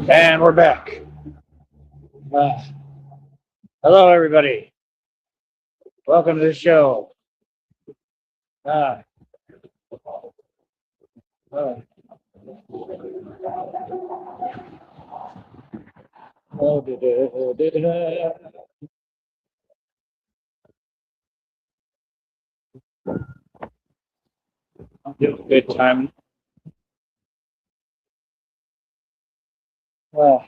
And we're back. Uh, Hello, everybody. Welcome to the show. Uh, uh, oh, I'm doing good time. Uh,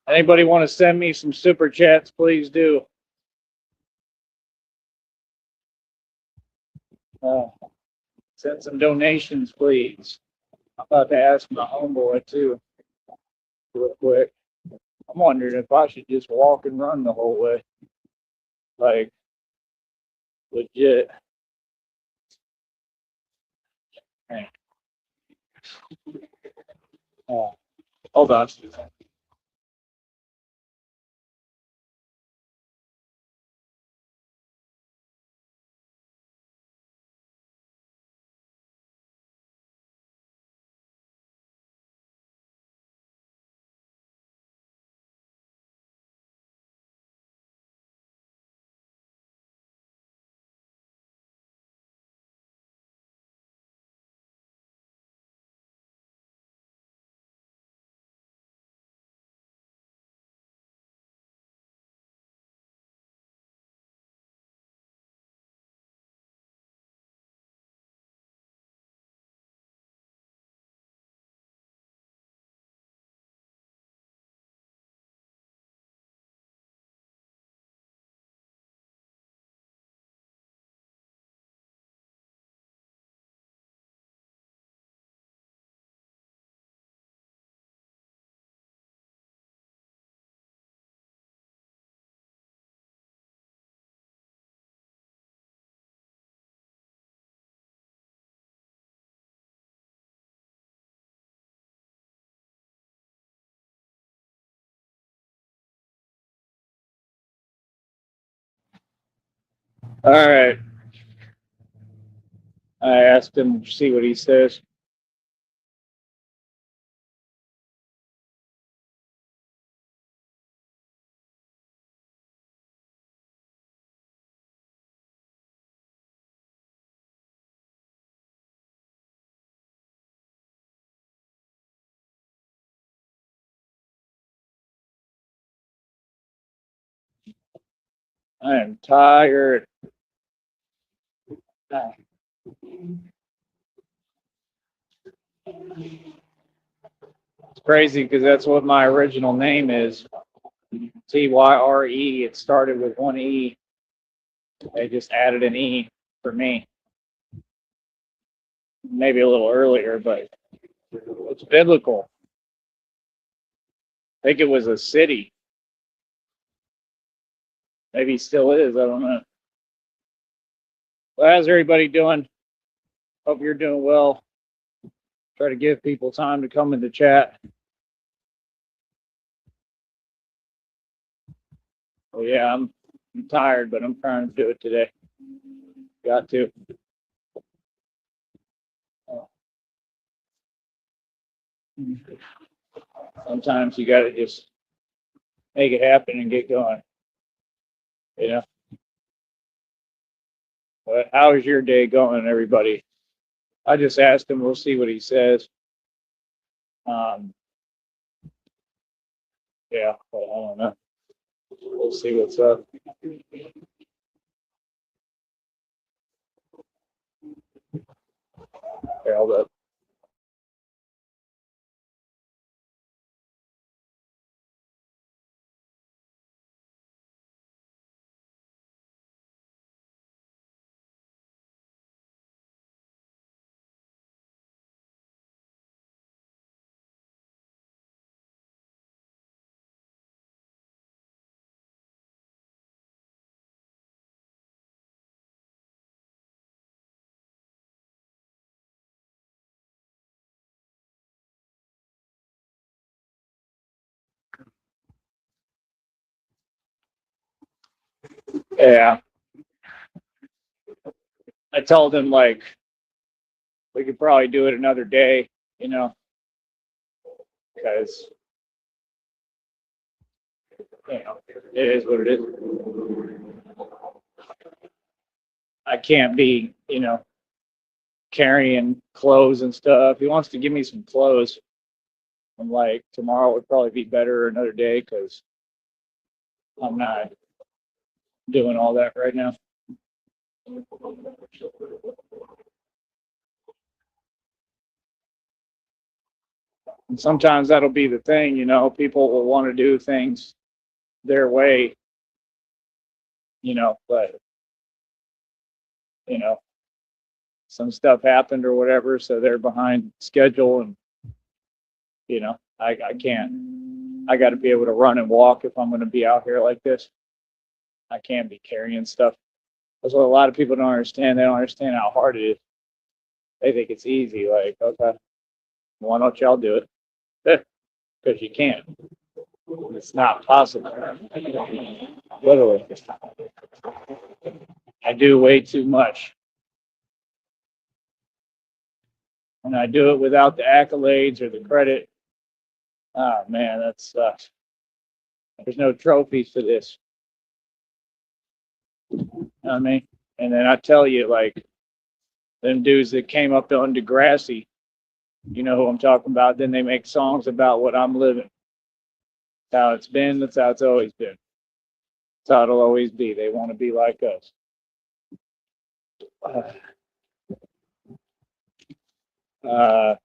Anybody want to send me some super chats? Please do. Uh, Send some donations, please. I'm about to ask my homeboy too, real quick. I'm wondering if I should just walk and run the whole way, like legit. Uh, Hold on. All right. I asked him to see what he says. I am tired. It's crazy because that's what my original name is. Tyre. It started with one E. They just added an E for me. Maybe a little earlier, but it's biblical. I think it was a city. Maybe still is. I don't know. Well, how's everybody doing? Hope you're doing well. Try to give people time to come into chat. Oh yeah, I'm tired, but I'm trying to do it today. Got to. Sometimes you got to just make it happen and get going. You know. But how is your day going, everybody? I just asked him. We'll see what he says. Um, yeah, but I don't know. We'll see what's up. Here, hold up. Yeah, I told him like we could probably do it another day. You know, because it is what it is. I can't be, carrying clothes and stuff. He wants to give me some clothes. I'm like, tomorrow would probably be better another day because I'm not doing all that right now. And sometimes that'll be the thing, people will want to do things their way, but, you know, some stuff happened or whatever, so they're behind schedule and, I can't. I got to be able to run and walk if I'm going to be out here like this. I can't be carrying stuff. That's what a lot of people don't understand. They don't understand how hard it is. They think it's easy. Like, okay, why don't y'all do it? Because you can't. It's not possible. Literally. I do way too much. And I do it without the accolades or the credit. Oh, man, that sucks. There's no trophies for this. You know what I mean? And then I tell you, like, them dudes that came up on Degrassi, you know who I'm talking about. Then they make songs about what I'm living. That's how it's been. That's how it's always been. That's how it'll always be. They want to be like us. Uh,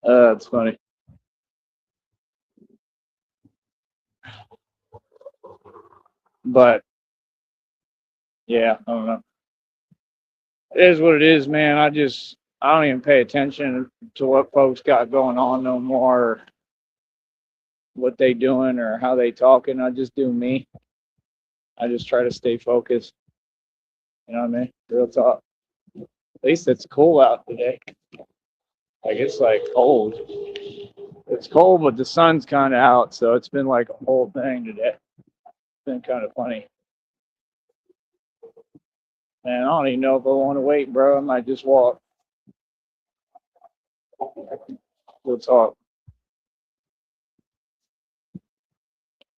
that's funny. But yeah, I don't know. It is what it is, man. I don't even pay attention to what folks got going on no more, what they doing or how they talking. I just do me. I just try to stay focused. You know what I mean? Real talk. At least it's cool out today. Like it's like cold. It's cold, but the sun's kind of out, so it's been like a whole thing today. It's been kind of funny. Man, I don't even know if I want to wait, bro. I might just walk. We'll talk.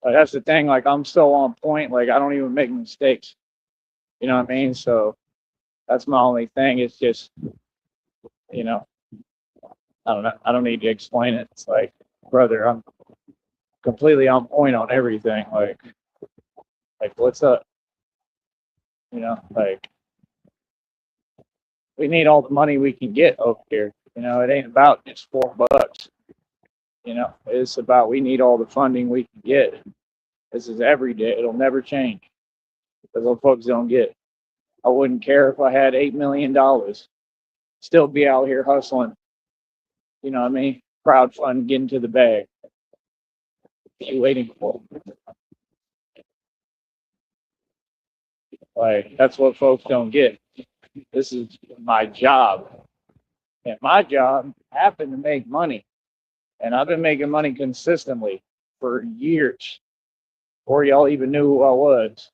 Like, that's the thing. Like I'm so on point. Like I don't even make mistakes. You know what I mean? So that's my only thing. It's just, you know, I don't know. I don't need to explain it. It's like, brother, I'm completely on point on everything. Like what's up? Like we need all the money we can get over here. It ain't about just $4. It's about we need all the funding we can get. This is every day. It'll never change. Because those folks don't get. I wouldn't care if I had $8 million. Still be out here hustling. You know what I mean? Crowdfund, get into the bag. What are you waiting for? Like that's what folks don't get. This is my job. And my job happened to make money. And I've been making money consistently for years before y'all even knew who I was.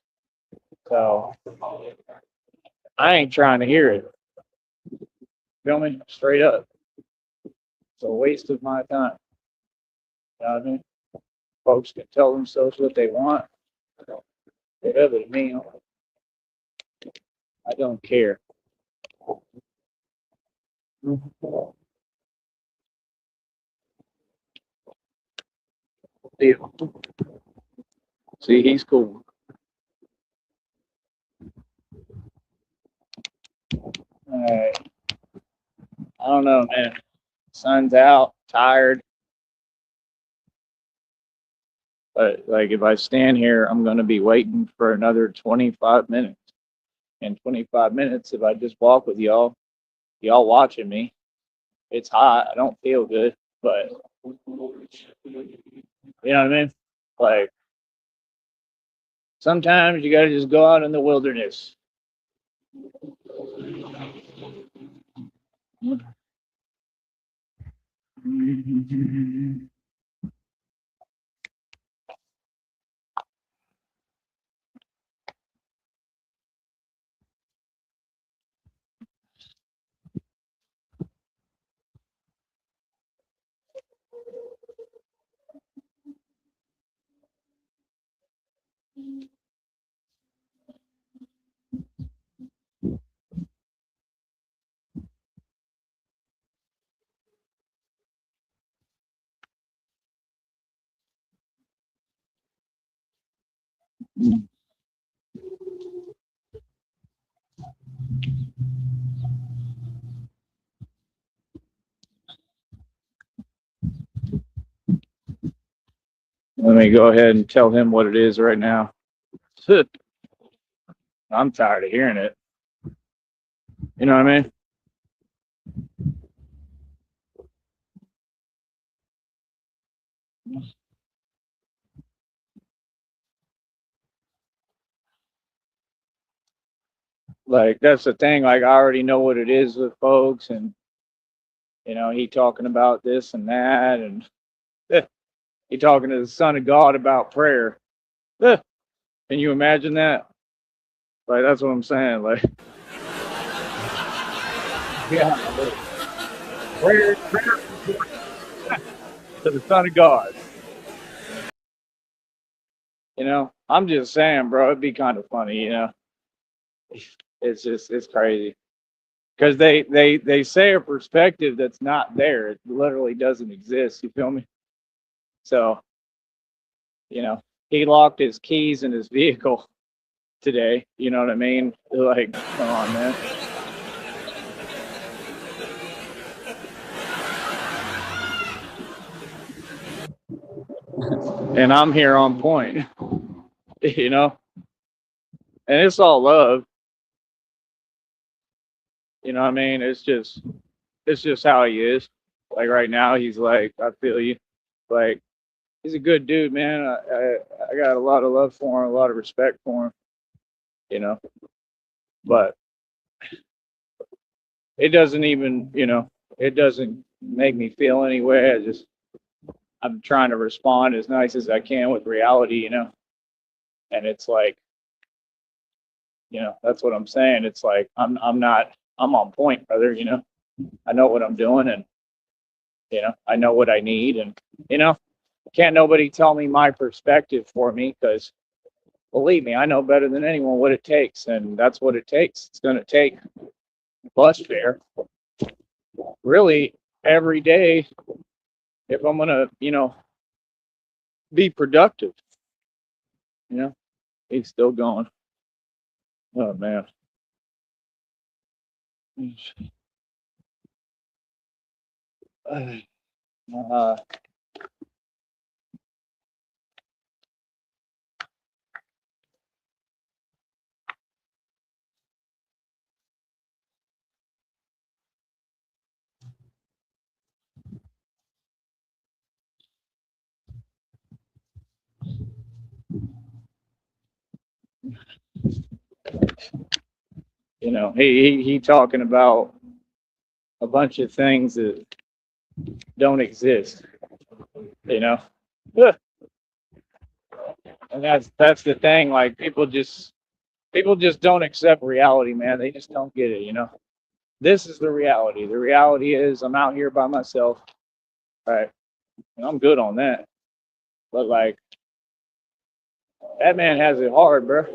So I ain't trying to hear it. Feel me? Straight up. It's a waste of my time. You know what I mean? Folks can tell themselves what they want. Whatever to me, I don't care. See, he's cool. All right. I don't know, man. Sun's out, tired. But like if I stand here, I'm gonna be waiting for another 25 minutes. in 25 minutes if I just walk with y'all. Y'all watching me. It's hot. I don't feel good, but you know what I mean? Like sometimes you got to just go out in the wilderness. Let me go ahead and tell him what it is right now. I'm tired of hearing it. You know what I mean? Like that's the thing. Like I already know what it is with folks, and he talking about this and that, and he talking to the Son of God about prayer. Can you imagine that? Like that's what I'm saying. Like, yeah, prayer to the Son of God. I'm just saying, bro. It'd be kind of funny. It's crazy because they say a perspective that's not there. It literally doesn't exist. You feel me? So he locked his keys in his vehicle today. You know what I mean? Like, come on, man. And I'm here on point, and it's all love. You know what I mean? It's just how he is. Like right now, he's like, I feel you. Like he's a good dude, man. I got a lot of love for him, a lot of respect for him. You know, but it doesn't even, it doesn't make me feel any way. I'm trying to respond as nice as I can with reality, and it's like, that's what I'm saying. It's like I'm on point, brother. I know what I'm doing, and I know what I need, and can't nobody tell me my perspective for me because believe me, I know better than anyone what it takes, and that's what it takes. It's going to take bus fare really every day if I'm going to, be productive. He's still going. Oh man. Uh, he talking about a bunch of things that don't exist. You know, and that's the thing. Like people just don't accept reality, man. They just don't get it. This is the reality. The reality is I'm out here by myself, right? And I'm good on that. But like that man has it hard, bro.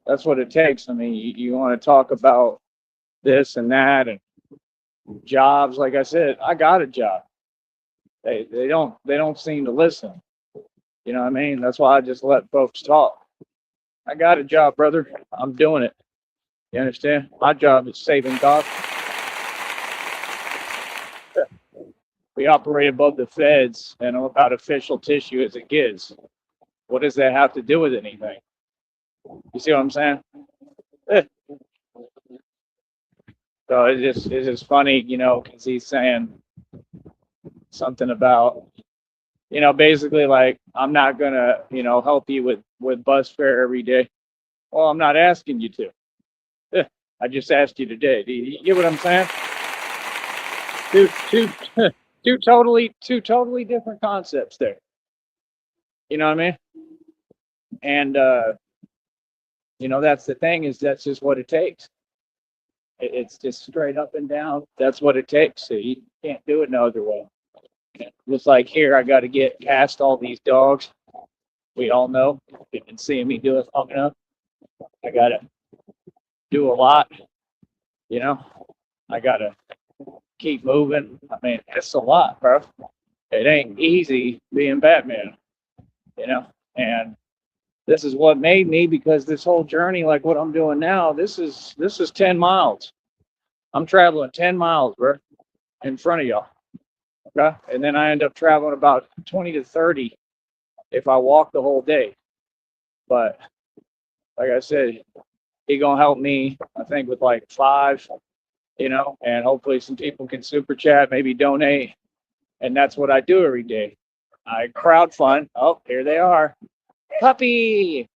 That's what it takes. I mean, you want to talk about this and that and jobs. Like I said, I got a job. They don't seem to listen. You know what I mean? That's why I just let folks talk. I got a job, brother. I'm doing it. You understand? My job is saving costs. We operate above the feds and about official tissue as it gets. What does that have to do with anything? You see what I'm saying? So it's just funny, because he's saying something about, basically like, I'm not gonna, help you with bus fare every day. Well, I'm not asking you to. I just asked you today. Do you get what I'm saying? Two, two, two totally different concepts there. You know what I mean? And that's the thing, is that's just what it takes. It's just straight up and down. That's what it takes. So you can't do it no other way. Just like here, I got to get past all these dogs. We all know. You've been seeing me do it long enough. I got to do a lot. You know, I got to keep moving. I mean, it's a lot, bro. It ain't easy being Batman, and this is what made me, because this whole journey, like what I'm doing now, this is 10 miles. I'm traveling 10 miles, bro, in front of y'all. Okay. And then I end up traveling about 20 to 30 if I walk the whole day. But like I said, he gonna help me, I think, with like 5, and hopefully some people can super chat, maybe donate. And that's what I do every day. I crowdfund. Oh, here they are. Puppy.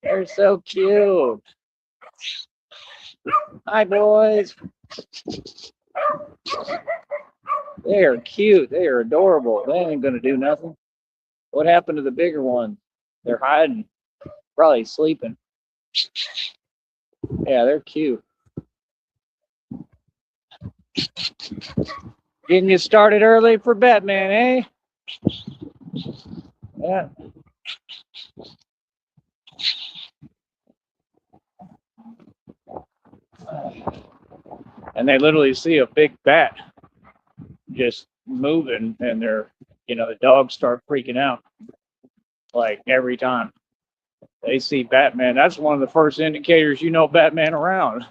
They're so cute. Hi, boys. They are cute. They are adorable. They ain't gonna do nothing. What happened to the bigger ones? They're hiding. Probably sleeping. Yeah, they're cute. Getting you started early for Batman, eh? Yeah. And they literally see a big bat just moving, and the dogs start freaking out. Like every time they see Batman, that's one of the first indicators Batman around.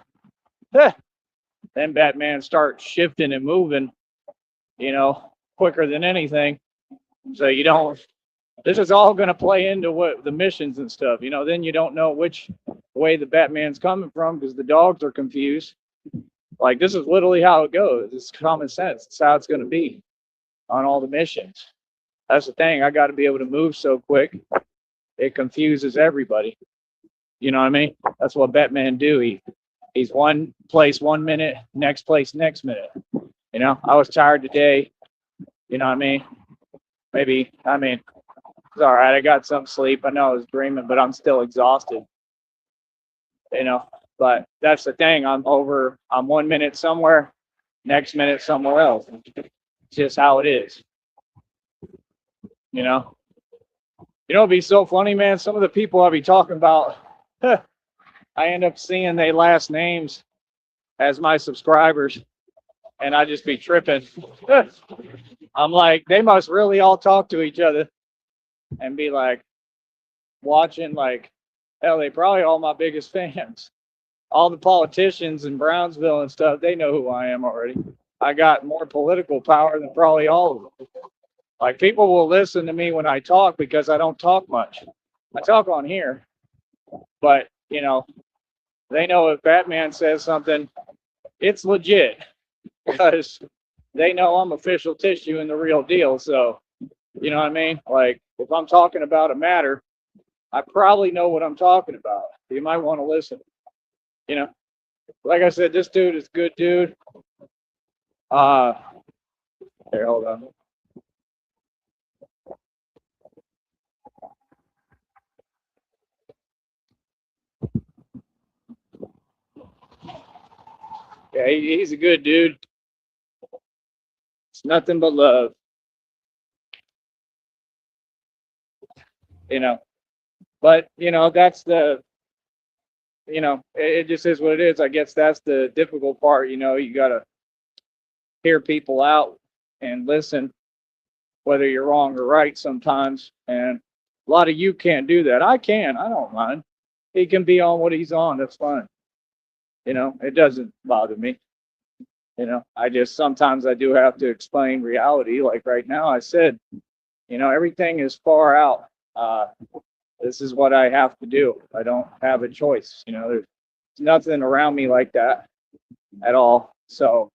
Then Batman starts shifting and moving, quicker than anything. So this is all going to play into what the missions and stuff, then you don't know which way the Batman's coming from, because the dogs are confused. Like, this is literally how it goes. It's common sense. It's how it's going to be on all the missions. That's the thing. I got to be able to move so quick. It confuses everybody. You know what I mean? That's what Batman do. He's one place 1 minute, next place next minute. I was tired today. You know what I mean? It's all right. I got some sleep. I know I was dreaming, but I'm still exhausted. But that's the thing. I'm 1 minute somewhere, next minute somewhere else. It's just how it is. It'd be so funny, man. Some of the people I'll be talking about, I end up seeing their last names as my subscribers, and I just be tripping. I'm like, they must really all talk to each other and be like watching, like, hell, they probably all my biggest fans. All the politicians in Brownsville and stuff, they know who I am already. I got more political power than probably all of them. Like, people will listen to me when I talk because I don't talk much. I talk on here, but they know if Batman says something, it's legit, because they know I'm official tissue and the real deal. So, you know what I mean? Like, if I'm talking about a matter, I probably know what I'm talking about. You might want to listen. Like I said, this dude is a good dude. Here, hold on. Yeah, he's a good dude. It's nothing but love. But that's it just is what it is. I guess that's the difficult part. You gotta hear people out and listen, whether you're wrong or right sometimes. And a lot of you can't do that. I can. I don't mind. He can be on what he's on. That's fine. It doesn't bother me. I just sometimes I do have to explain reality. Like right now, I said, everything is far out. this is what I have to do. I don't have a choice. There's nothing around me like that at all. So,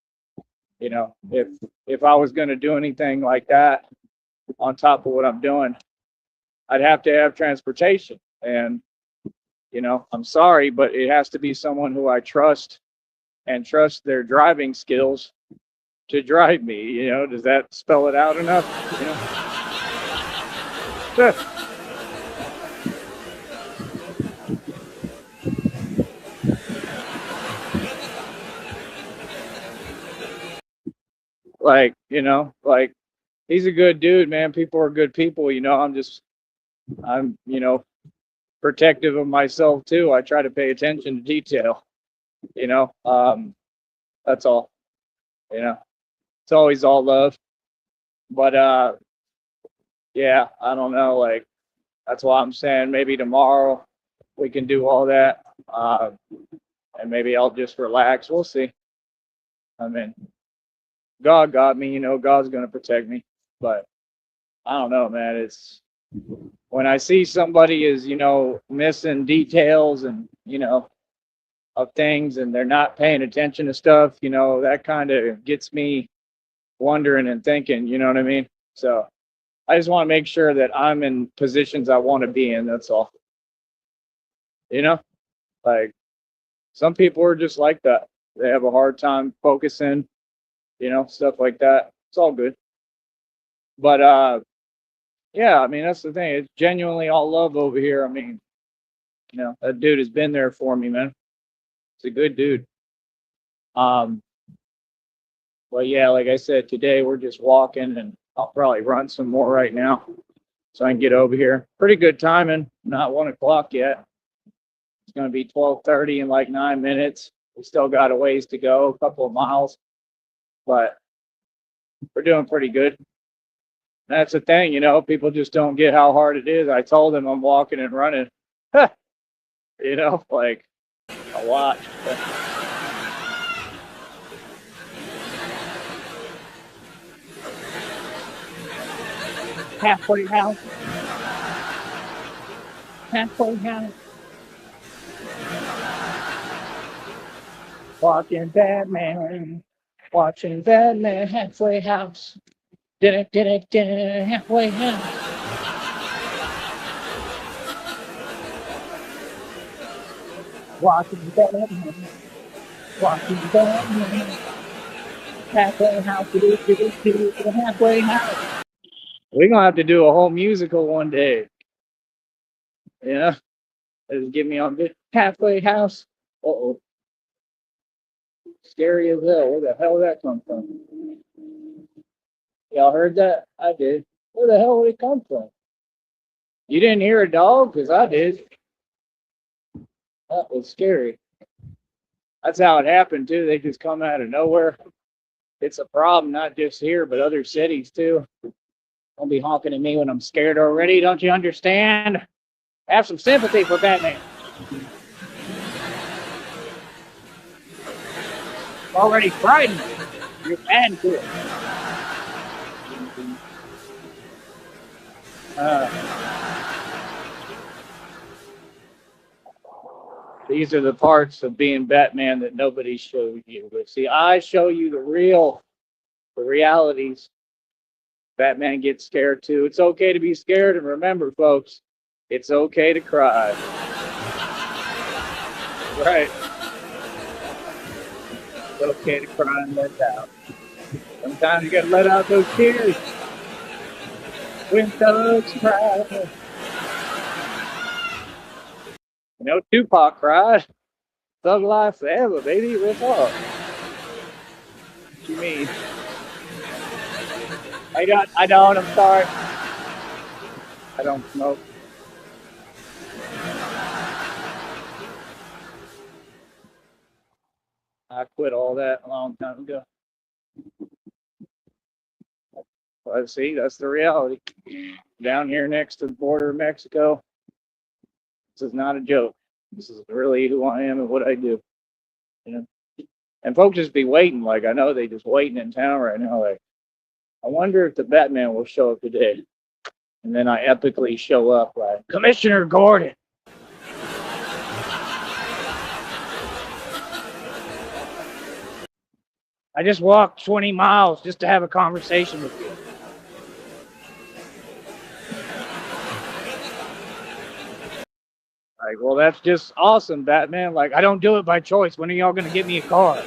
if I was going to do anything like that on top of what I'm doing, I'd have to have transportation. And, I'm sorry, but it has to be someone who I trust and trust their driving skills to drive me. Does that spell it out enough? Like he's a good dude, man. People are good people. I'm protective of myself too. I try to pay attention to detail. That's all. It's always all love. But yeah, I don't know. Like that's why I'm saying maybe tomorrow we can do all that, and maybe I'll just relax. We'll see. I mean, God got me. God's gonna protect me. But I don't know, man. It's when I see somebody is missing details and of things, and they're not paying attention to stuff. That kind of gets me wondering and thinking. You know what I mean? So I just want to make sure that I'm in positions I want to be in. That's all. Like some people are just like that. They have a hard time focusing, stuff like that. It's all good. But yeah, I mean that's the thing. It's genuinely all love over here. I mean, that dude has been there for me, man. He's a good dude. Um, but yeah, like I said, today we're just walking, and I'll probably run some more right now so I can get over here. Pretty good timing. Not 1 o'clock yet. It's going to be 12:30 in like 9 minutes. We still got a ways to go, a couple of miles, but we're doing pretty good. That's the thing, people just don't get how hard it is. I told them I'm walking and running, like a lot. Halfway house. Halfway house. Watching Batman. Watching Batman. Halfway house. Did it, halfway house. Watching Batman. Watching Batman. Halfway house. Did it, halfway house. We're going to have to do a whole musical one day. It'll get me on good. Halfway house. Uh-oh. Scary as hell. Where the hell did that come from? Y'all heard that? I did. Where the hell did it come from? You didn't hear a dog? Because I did. That was scary. That's how it happened, too. They just come out of nowhere. It's a problem, not just here, but other cities, too. Don't be honking at me when I'm scared already. Don't you understand? Have some sympathy for Batman. Already frightened. You're bad to it. These are the parts of being Batman that nobody shows you. But see, I show you the realities. Batman gets scared too. It's okay to be scared, and remember, folks, it's okay to cry. Right. It's okay to cry and let out. Sometimes you gotta let out those tears. When thugs cry. Tupac cried. Thug life forever, baby. What's up? What you mean? I don't, I'm sorry. I don't smoke. I quit all that a long time ago. But see, that's the reality. Down here next to the border of Mexico, this is not a joke. This is really who I am and what I do. And folks just be waiting. Like I know they just waiting in town right now. Like I wonder if the Batman will show up today. And then I epically show up like, Commissioner Gordon. I just walked 20 miles just to have a conversation with you. Like, well, that's just awesome, Batman. Like, I don't do it by choice. When are y'all going to get me a car?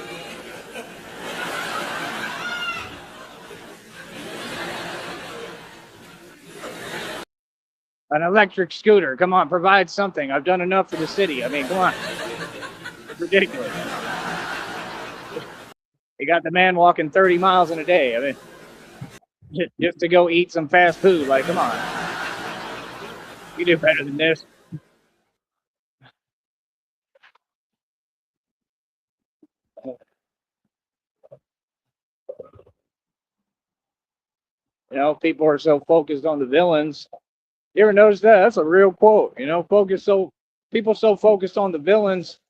An electric scooter. Come on, provide something. I've done enough for the city. I mean, come on. It's ridiculous. You got the man walking 30 miles in a day. I mean, just to go eat some fast food. Like, come on. You do better than this. You know, people are so focused on the villains. You ever notice that? That's a real quote. You know, people so focused on the villains,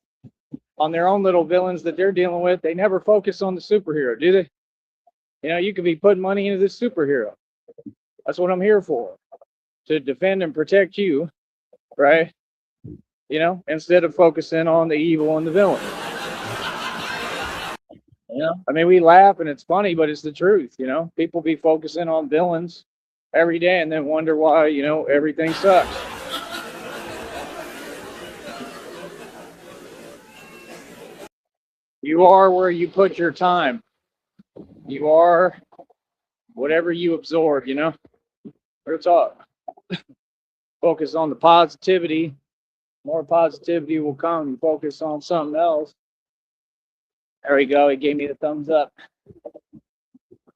on their own little villains that they're dealing with, they never focus on the superhero, do they? You know, you could be putting money into this superhero. That's what I'm here for, to defend and protect you, right? You know, instead of focusing on the evil and the villain. You know, I mean, we laugh and it's funny, but it's the truth. You know, people be focusing on villains every day and then wonder why, you know, everything sucks. You are where you put your time. You are whatever you absorb, you know? Real talk. Focus on the positivity. More positivity will come. You focus on something else. There we go. He gave me the thumbs up. That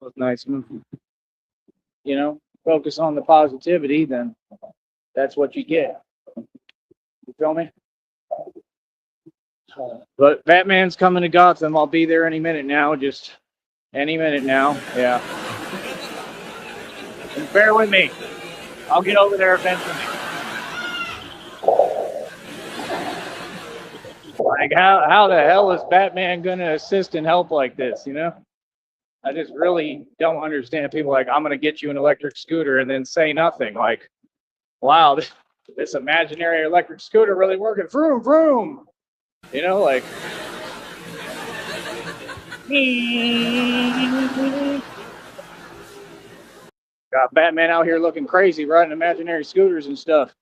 was nice. You know, focus on the positivity, then that's what you get. You feel me? But Batman's coming to Gotham. I'll be there any minute now. Just any minute now. Yeah. And bear with me. I'll get over there eventually. Like, how the hell is Batman going to assist and help like this, you know? I just really don't understand people like, I'm going to get you an electric scooter and then say nothing. Like, wow, this imaginary electric scooter really working. Vroom, vroom. You know, like. Got Batman out here looking crazy, riding imaginary scooters and stuff.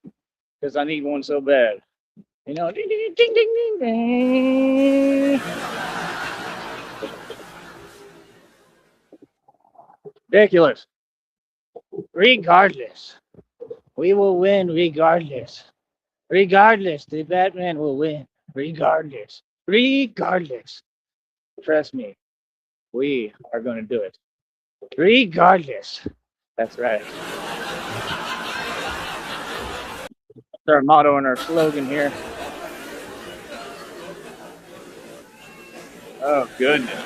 Because I need one so bad. You know, ding, ding, ding, ding, ding. Ridiculous. Regardless, we will win regardless. Regardless, the Batman will win. Regardless. Regardless. Trust me, we are going to do it. Regardless. That's right. That's our motto and our slogan here. Oh, goodness.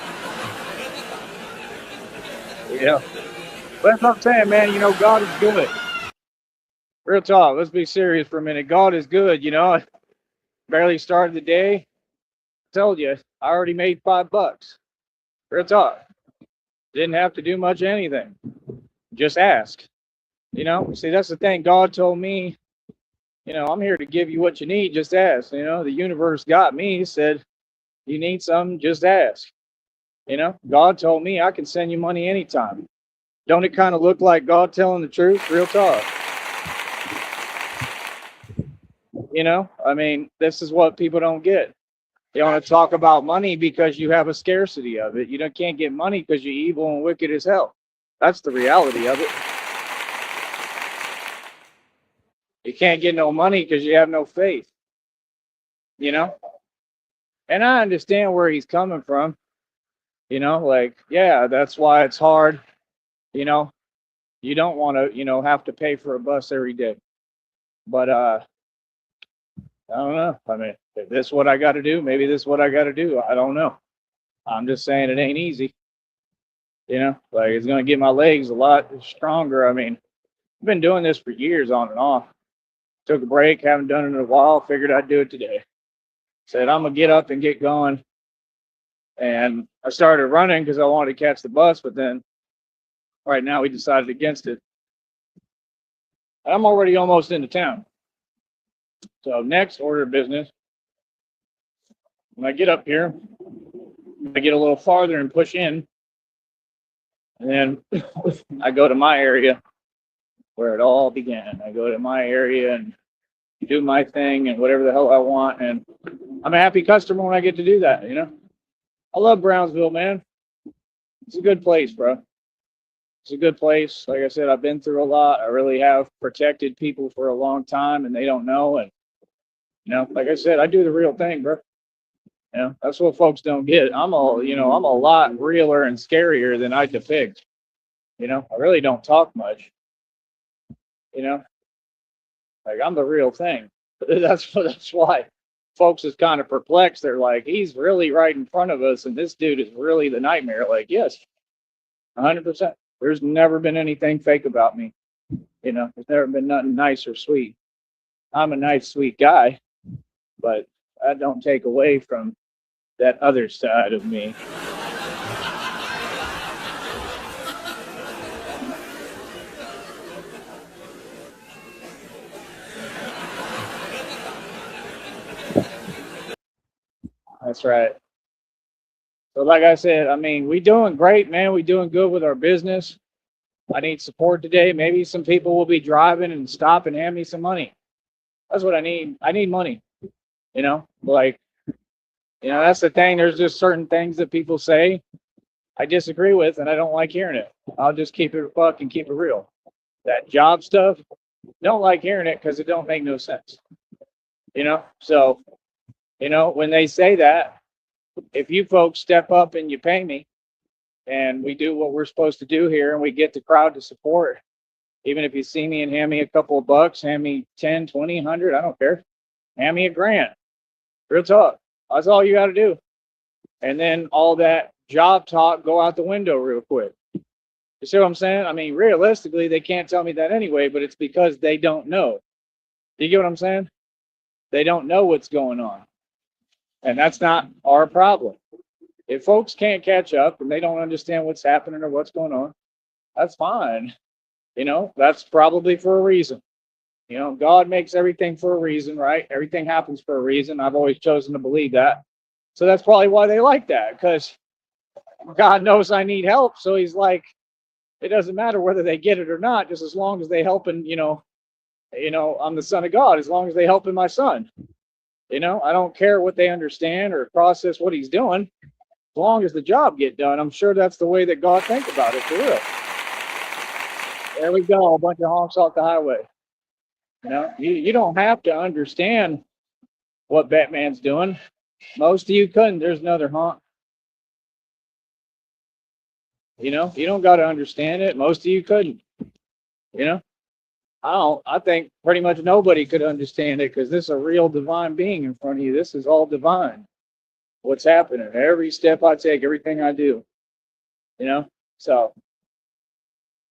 Yeah. But that's what I'm saying, man. You know, God is good. Real talk. Let's be serious for a minute. God is good. You know, I barely started the day. I told you, I already made $5. Real talk. Didn't have to do much of anything. Just ask. You know, see, that's the thing. God told me, you know, I'm here to give you what you need. Just ask. You know, the universe got me. He said, you need something, just ask. You know, God told me I can send you money anytime. Don't it kind of look like God telling the truth? Real talk. You know, I mean, this is what people don't get. You want to talk about money because you have a scarcity of it. You can't get money because you're evil and wicked as hell. That's the reality of it. You can't get no money because you have no faith. You know? And I understand where he's coming from. You know, like, yeah, that's why it's hard. You know, you don't want to, you know, have to pay for a bus every day. But I don't know. I mean, if this is what I got to do, maybe this is what I got to do. I don't know. I'm just saying it ain't easy. You know, like it's going to get my legs a lot stronger. I mean, I've been doing this for years on and off. Took a break, haven't done it in a while, figured I'd do it today. Said, I'm going to get up and get going. And I started running because I wanted to catch the bus, but then right now we decided against it. And I'm already almost into town. So next order of business, when I get up here, I get a little farther and push in, and then I go to my area where it all began. I go to my area and do my thing and whatever the hell I want, and I'm a happy customer when I get to do that. I love Brownsville, man. It's a good place, bro. It's a good place. Like I said, I've been through a lot. I really have protected people for a long time, and they don't know. And like I said, I do the real thing, bro. That's what folks don't get. I'm a lot realer and scarier than I depict. I really don't talk much. Like I'm the real thing. That's why folks is kind of perplexed. They're like, he's really right in front of us, and this dude is really the nightmare. Like, yes, 100%. There's never been anything fake about me. There's never been nothing nice or sweet. I'm a nice, sweet guy, but that don't take away from that other side of me. That's right. So like I said, I mean, we doing great, man. We doing good with our business. I need support today. Maybe some people will be driving and stop and hand me some money. That's what I need. I need money. Like, that's the thing. There's just certain things that people say I disagree with, and I don't like hearing it. I'll just keep it a buck and keep it real. That job stuff, don't like hearing it because it don't make no sense. So, when they say that, if you folks step up and you pay me and we do what we're supposed to do here and we get the crowd to support, even if you see me and hand me a couple of bucks, hand me 10, 20, 100, I don't care. Hand me $1,000. Real talk. That's all you got to do. And then all that job talk go out the window real quick. You see what I'm saying? I mean, realistically, they can't tell me that anyway, but it's because they don't know. You get what I'm saying? They don't know what's going on. And that's not our problem. If folks can't catch up and they don't understand what's happening or what's going on, that's fine. That's probably for a reason. God makes everything for a reason, right? Everything happens for a reason. I've always chosen to believe that. So that's probably why they like that, because God knows I need help. So he's like, it doesn't matter whether they get it or not, just as long as they help. And, I'm the son of God, as long as they help in my son. I don't care what they understand or process what he's doing, as long as the job get done. I'm sure that's the way that God thinks about it, for real. There we go, a bunch of honks off the highway. You don't have to understand what Batman's doing. Most of you couldn't. There's another honk. You don't got to understand it. Most of you couldn't. I think pretty much nobody could understand it, because this is a real divine being in front of you. This is all divine. What's happening? Every step I take, everything I do. So,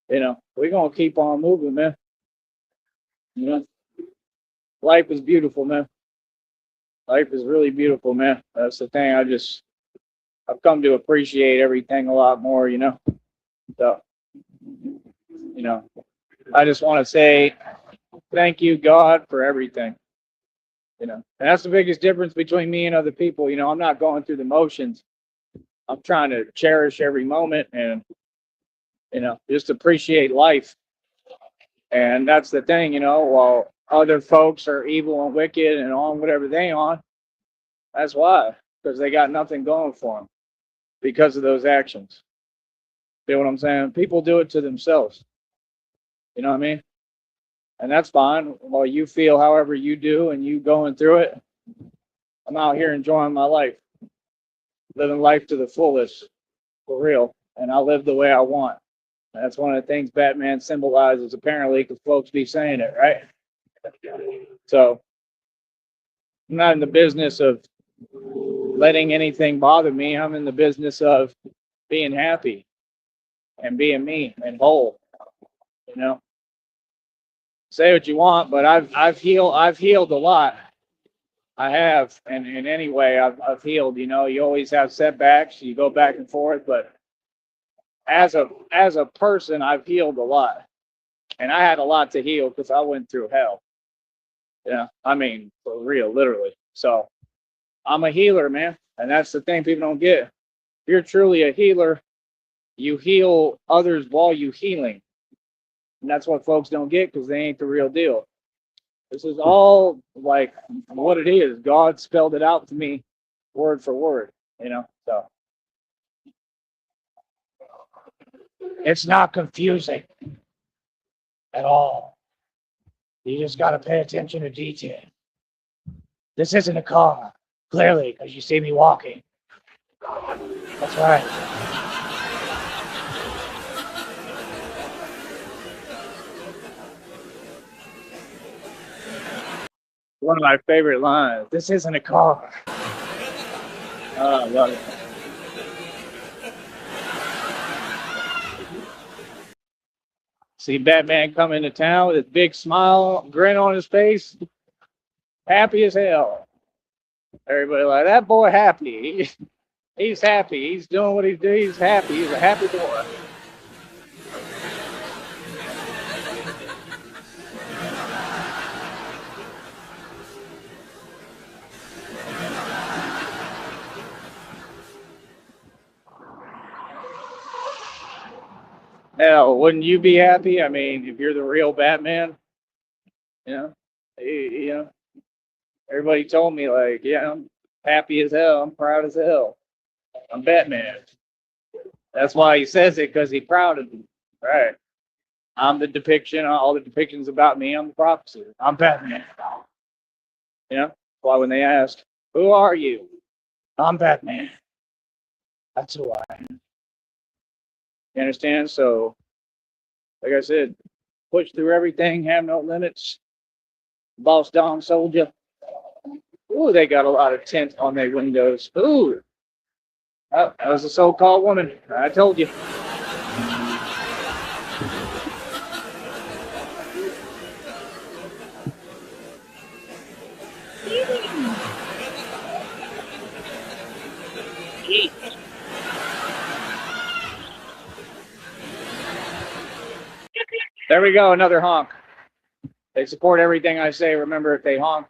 we're going to keep on moving, man. Life is beautiful, man. Life is really beautiful, man. That's the thing. I've come to appreciate everything a lot more, So, I just want to say thank you, God, for everything. And that's the biggest difference between me and other people. I'm not going through the motions. I'm trying to cherish every moment and, just appreciate life. And that's the thing, while other folks are evil and wicked and on whatever they on, that's why, because they got nothing going for them because of those actions. See what I'm saying? People do it to themselves. You know what I mean? And that's fine. While you feel however you do and you going through it, I'm out here enjoying my life, living life to the fullest, for real. And I live the way I want. That's one of the things Batman symbolizes, apparently, because folks be saying it, right? So I'm not in the business of letting anything bother me. I'm in the business of being happy and being me and whole. Say what you want, but I've healed a lot. I have, and in any way I've healed. You always have setbacks. You go back and forth, but as a person, I've healed a lot. And I had a lot to heal because I went through hell. Yeah, I mean, for real, literally. So I'm a healer, man. And that's the thing people don't get. If you're truly a healer, you heal others while you healing. And that's what folks don't get because they ain't the real deal. This is all like what it is. God spelled it out to me word for word, you know? So it's not confusing at all. You just got to pay attention to detail. This isn't a car, clearly, because you see me walking. That's right. One of my favorite lines. This isn't a car. Oh, I love it. See Batman come into town with his big smile, grin on his face, happy as hell. Everybody like, that boy happy. He's happy. He's doing what he's doing. He's happy. He's a happy boy. Hell, wouldn't you be happy? I mean, if you're the real Batman, you know, you know, everybody told me like, yeah, I'm happy as hell. I'm proud as hell. I'm Batman. That's why he says it because he's proud of me. Right. I'm the depiction. All the depictions about me. I'm the prophecy. I'm Batman. You know. That's why when they ask, "Who are you?" I'm Batman. That's who I am. You understand? So, like I said, push through everything. Have no limits. Boss Don Soldier. Ooh, they got a lot of tint on their windows. Ooh. Oh, that was a so-called woman. I told you. There we go, another honk. They support everything I say. Remember, if they honk,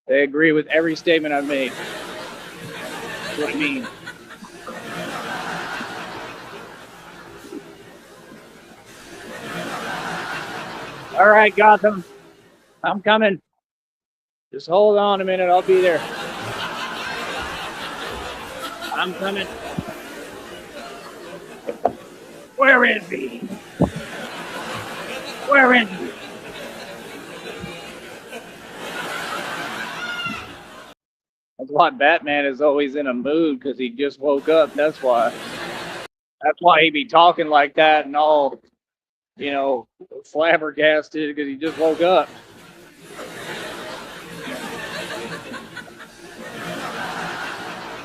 they agree with every statement I've made. That's what I mean. All right, Gotham. I'm coming. Just hold on a minute. I'll be there. I'm coming. Where is he? Where is he? That's why Batman is always in a mood because he just woke up. That's why. That's why he be talking like that and all, you know, flabbergasted because he just woke up.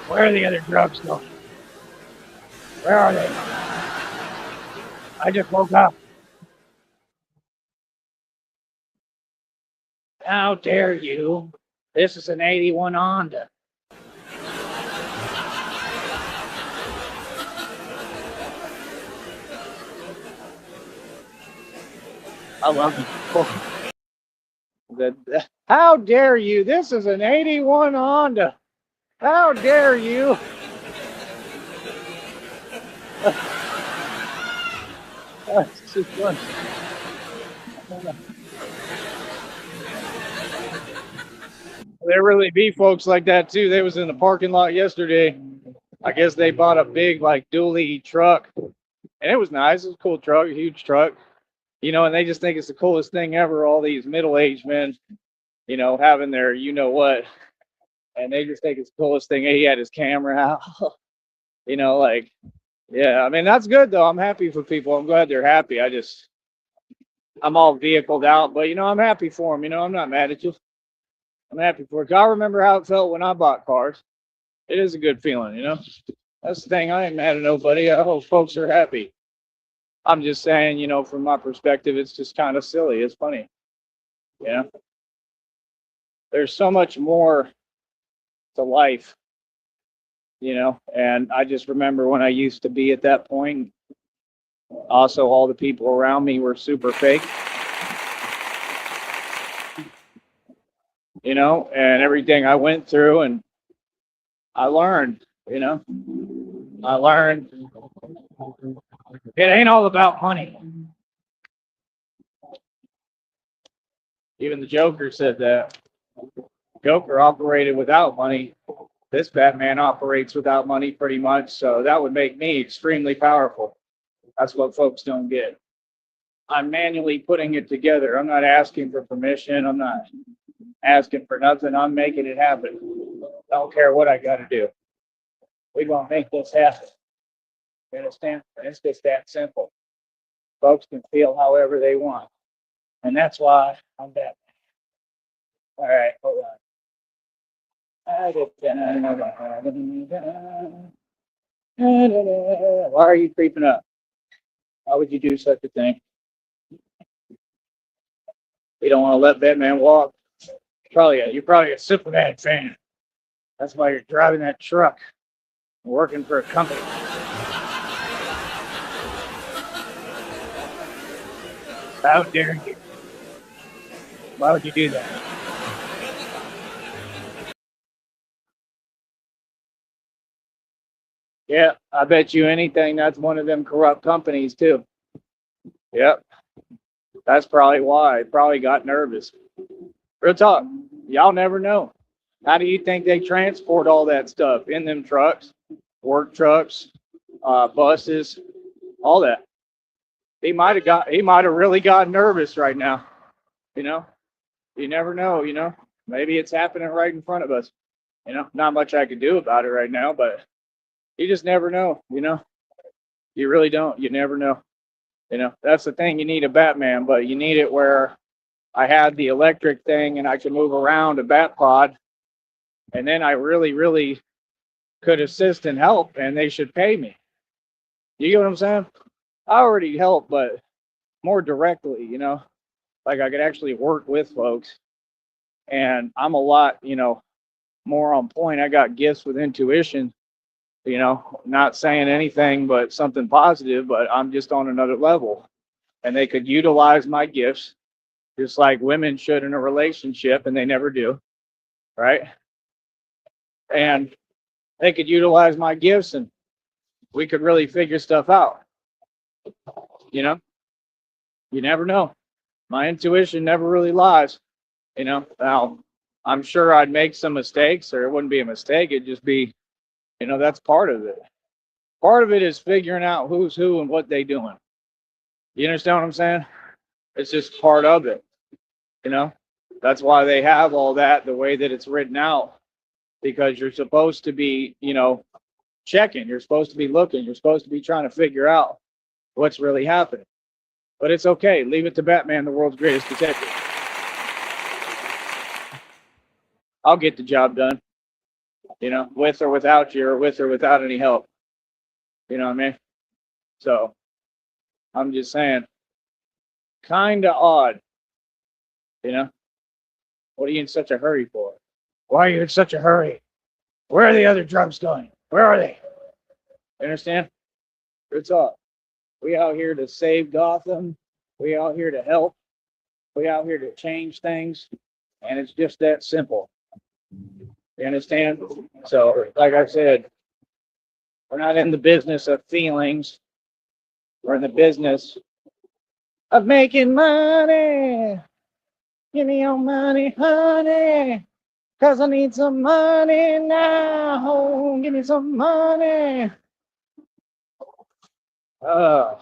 Where are the other drugs going? Where are they? I just woke up. How dare you? This is an 81 Honda. I love it. How dare you? This is an 81 Honda. How dare you? It's just fun. There really be folks like that too. They was in the parking lot yesterday. I guess they bought a big like dually truck, and it was nice. It was a cool truck, a huge truck, you know. And they just think it's the coolest thing ever. All these middle-aged men, you know, having their you know what, and they just think it's the coolest thing. He had his camera out, you know, like yeah. I mean that's good though. I'm happy for people. I'm glad they're happy. I'm all vehicled out, but you know I'm happy for them. You know I'm not mad at you. I'm happy for it. I remember how it felt when I bought cars. It is a good feeling, you know. That's the thing. I ain't mad at nobody. I hope folks are happy. I'm just saying, you know, from my perspective, it's just kind of silly. It's funny, you know. There's so much more to life, you know. And I just remember when I used to be at that point. Also, all the people around me were super fake. and everything I went through, and I learned, I learned it ain't all about money. Even the Joker said that. Joker operated without money. This Batman operates without money pretty much, so that would make me extremely powerful. That's what folks don't get. I'm manually putting it together. I'm not asking for permission. I'm not asking for nothing. I'm making it happen. I don't care what I got to do. We're going to make this happen. You understand? It's just that simple. Folks can feel however they want. And that's why I'm Batman. All right, hold on. Why are you creeping up? Why would you do such a thing? You don't want to let Batman walk? You're probably a Superman fan. That's why you're driving that truck, working for a company. How dare you? Why would you do that? Yeah, I bet you anything that's one of them corrupt companies too. Yep, that's probably why. I probably got nervous. Real talk. Y'all never know. How do you think they transport all that stuff in them trucks, work trucks, buses, all that? He might have really got nervous right now. You know, you never know. Maybe it's happening right in front of us. Not much I can do about it right now, but you just never know. You really don't. You never know. That's the thing. You need a Batman, but you need it where I had the electric thing and I could move around a bat pod, and then I really, really could assist and help, and they should pay me. You get what I'm saying? I already help, but more directly, like I could actually work with folks, and I'm a lot, more on point. I got gifts with intuition, not saying anything but something positive, but I'm just on another level, and they could utilize my gifts just like women should in a relationship, and they never do, right? And they could utilize my gifts, and we could really figure stuff out. You know, you never know. My intuition never really lies. Now I'm sure I'd make some mistakes, or it wouldn't be a mistake. It'd just be, that's part of it. Part of it is figuring out who's who and what they doing. You understand what I'm saying? It's just part of it. You know, that's why they have all that the way that it's written out, because you're supposed to be, checking. You're supposed to be looking. You're supposed to be trying to figure out what's really happening. But it's okay. Leave it to Batman, the world's greatest detective. I'll get the job done, with or without you, or with or without any help. You know what I mean? So I'm just saying, kind of odd. What are you in such a hurry for? Why are you in such a hurry? Where are the other drugs going? Where are they? You understand? It's all. We out here to save Gotham. We out here to help. We out here to change things. And it's just that simple. You understand? So, like I said, we're not in the business of feelings. We're in the business of making money. Give me your money, honey. Cause I need some money now. Give me some money. Oh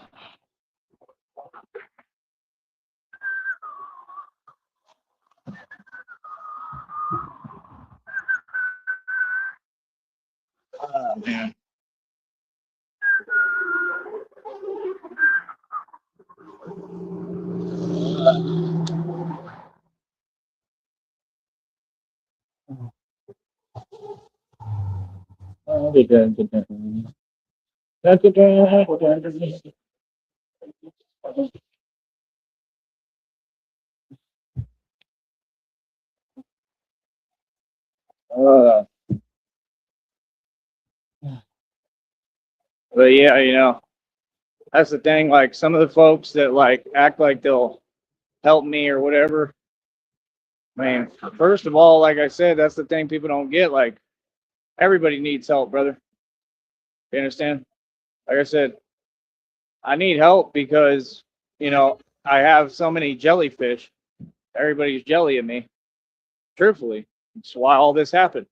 man. Uh, but yeah, that's the thing. Like some of the folks that like act like they'll help me or whatever, I mean, first of all, like I said, that's the thing people don't get. Like, everybody needs help, brother. You understand? Like I said, I need help because, I have so many jellyfish. Everybody's jelly at me. Truthfully, that's why all this happened.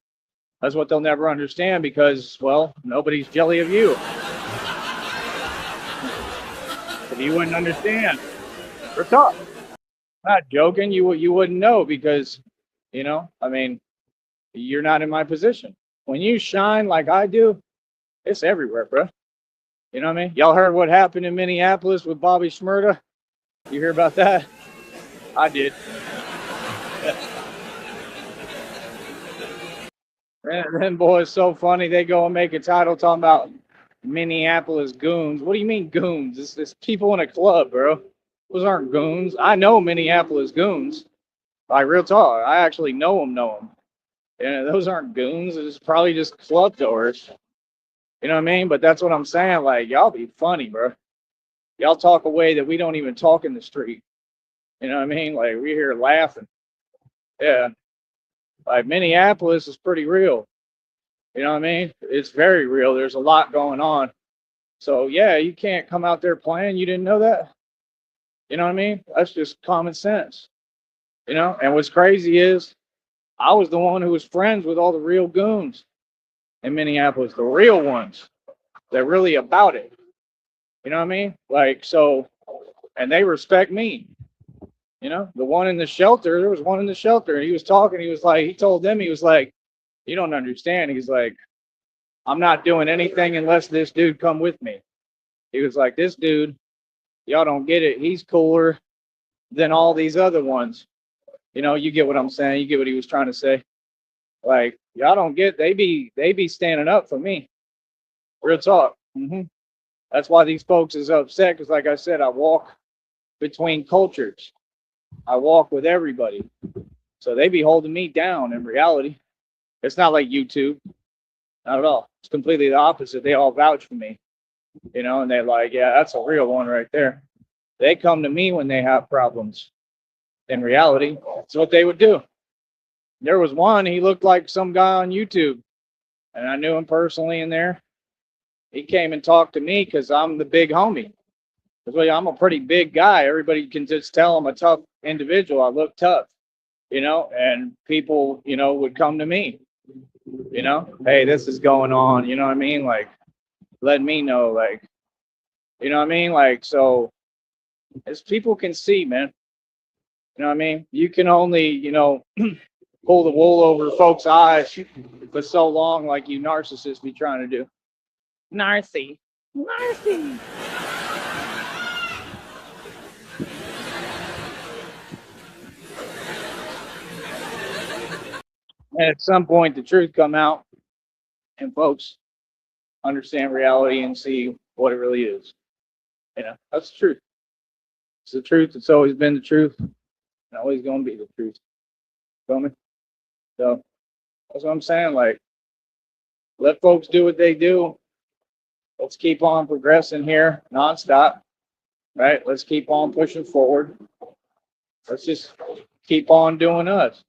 That's what they'll never understand because, well, nobody's jelly of you. If you wouldn't understand, we're tough. Not joking. You wouldn't know because, I mean, you're not in my position. When you shine like I do, it's everywhere, bro. You know what I mean? Y'all heard what happened in Minneapolis with Bobby Shmurda? You hear about that? I did. And then, boy, it's so funny. They go and make a title talking about Minneapolis goons. What do you mean goons? It's people in a club, bro. Those aren't goons. I know Minneapolis goons. Like, real talk. I actually know them. Yeah, those aren't goons. It's probably just club doors. You know what I mean? But that's what I'm saying. Like, y'all be funny, bro. Y'all talk a way that we don't even talk in the street. You know what I mean? Like, we're here laughing. Yeah. Like, Minneapolis is pretty real. You know what I mean? It's very real. There's a lot going on. So, yeah, you can't come out there playing. You didn't know that? You know what I mean? That's just common sense. And what's crazy is I was the one who was friends with all the real goons in Minneapolis, the real ones. They're really about it. You know what I mean? Like, so, and they respect me. The one in the shelter, there was one in the shelter, and he was talking. He was like, he told them, he was like, you don't understand. He's like, I'm not doing anything unless this dude come with me. He was like, this dude, y'all don't get it. He's cooler than all these other ones. You get what I'm saying. You get what he was trying to say. Like, y'all don't get, they be standing up for me. Real talk. That's why these folks is upset. Cause like I said, I walk between cultures. I walk with everybody. So they be holding me down in reality. It's not like YouTube. Not at all. It's completely the opposite. They all vouch for me. And they're like, yeah, that's a real one right there. They come to me when they have problems. In reality, that's what they would do. There was one, he looked like some guy on YouTube. And I knew him personally in there. He came and talked to me because I'm the big homie. Because I'm a pretty big guy. Everybody can just tell I'm a tough individual. I look tough, and people, would come to me, hey, this is going on, you know what I mean? Like, let me know, like, you know what I mean? Like, so as people can see, man, you know what I mean? You can only, pull the wool over folks' eyes for so long, like you narcissists be trying to do. Narcy. Narcy. And at some point, the truth come out, and folks understand reality and see what it really is. That's the truth. It's the truth. It's always been the truth, and always going to be the truth. Feel me? So that's what I'm saying. Like, let folks do what they do. Let's keep on progressing here nonstop. Right? Let's keep on pushing forward. Let's just keep on doing us.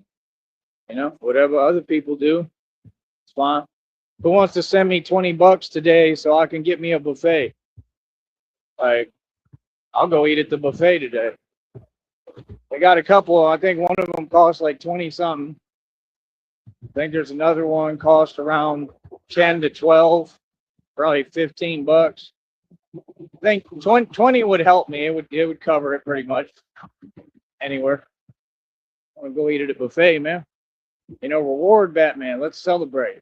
Whatever other people do, it's fine. Who wants to send me $20 today so I can get me a buffet? Like, I'll go eat at the buffet today. They got a couple. I think one of them costs like 20 something. I think there's another one cost around 10 to 12, probably $15. I think 20 would help me. It would cover it pretty much anywhere. I want to go eat at a buffet, man. Reward Batman. Let's celebrate.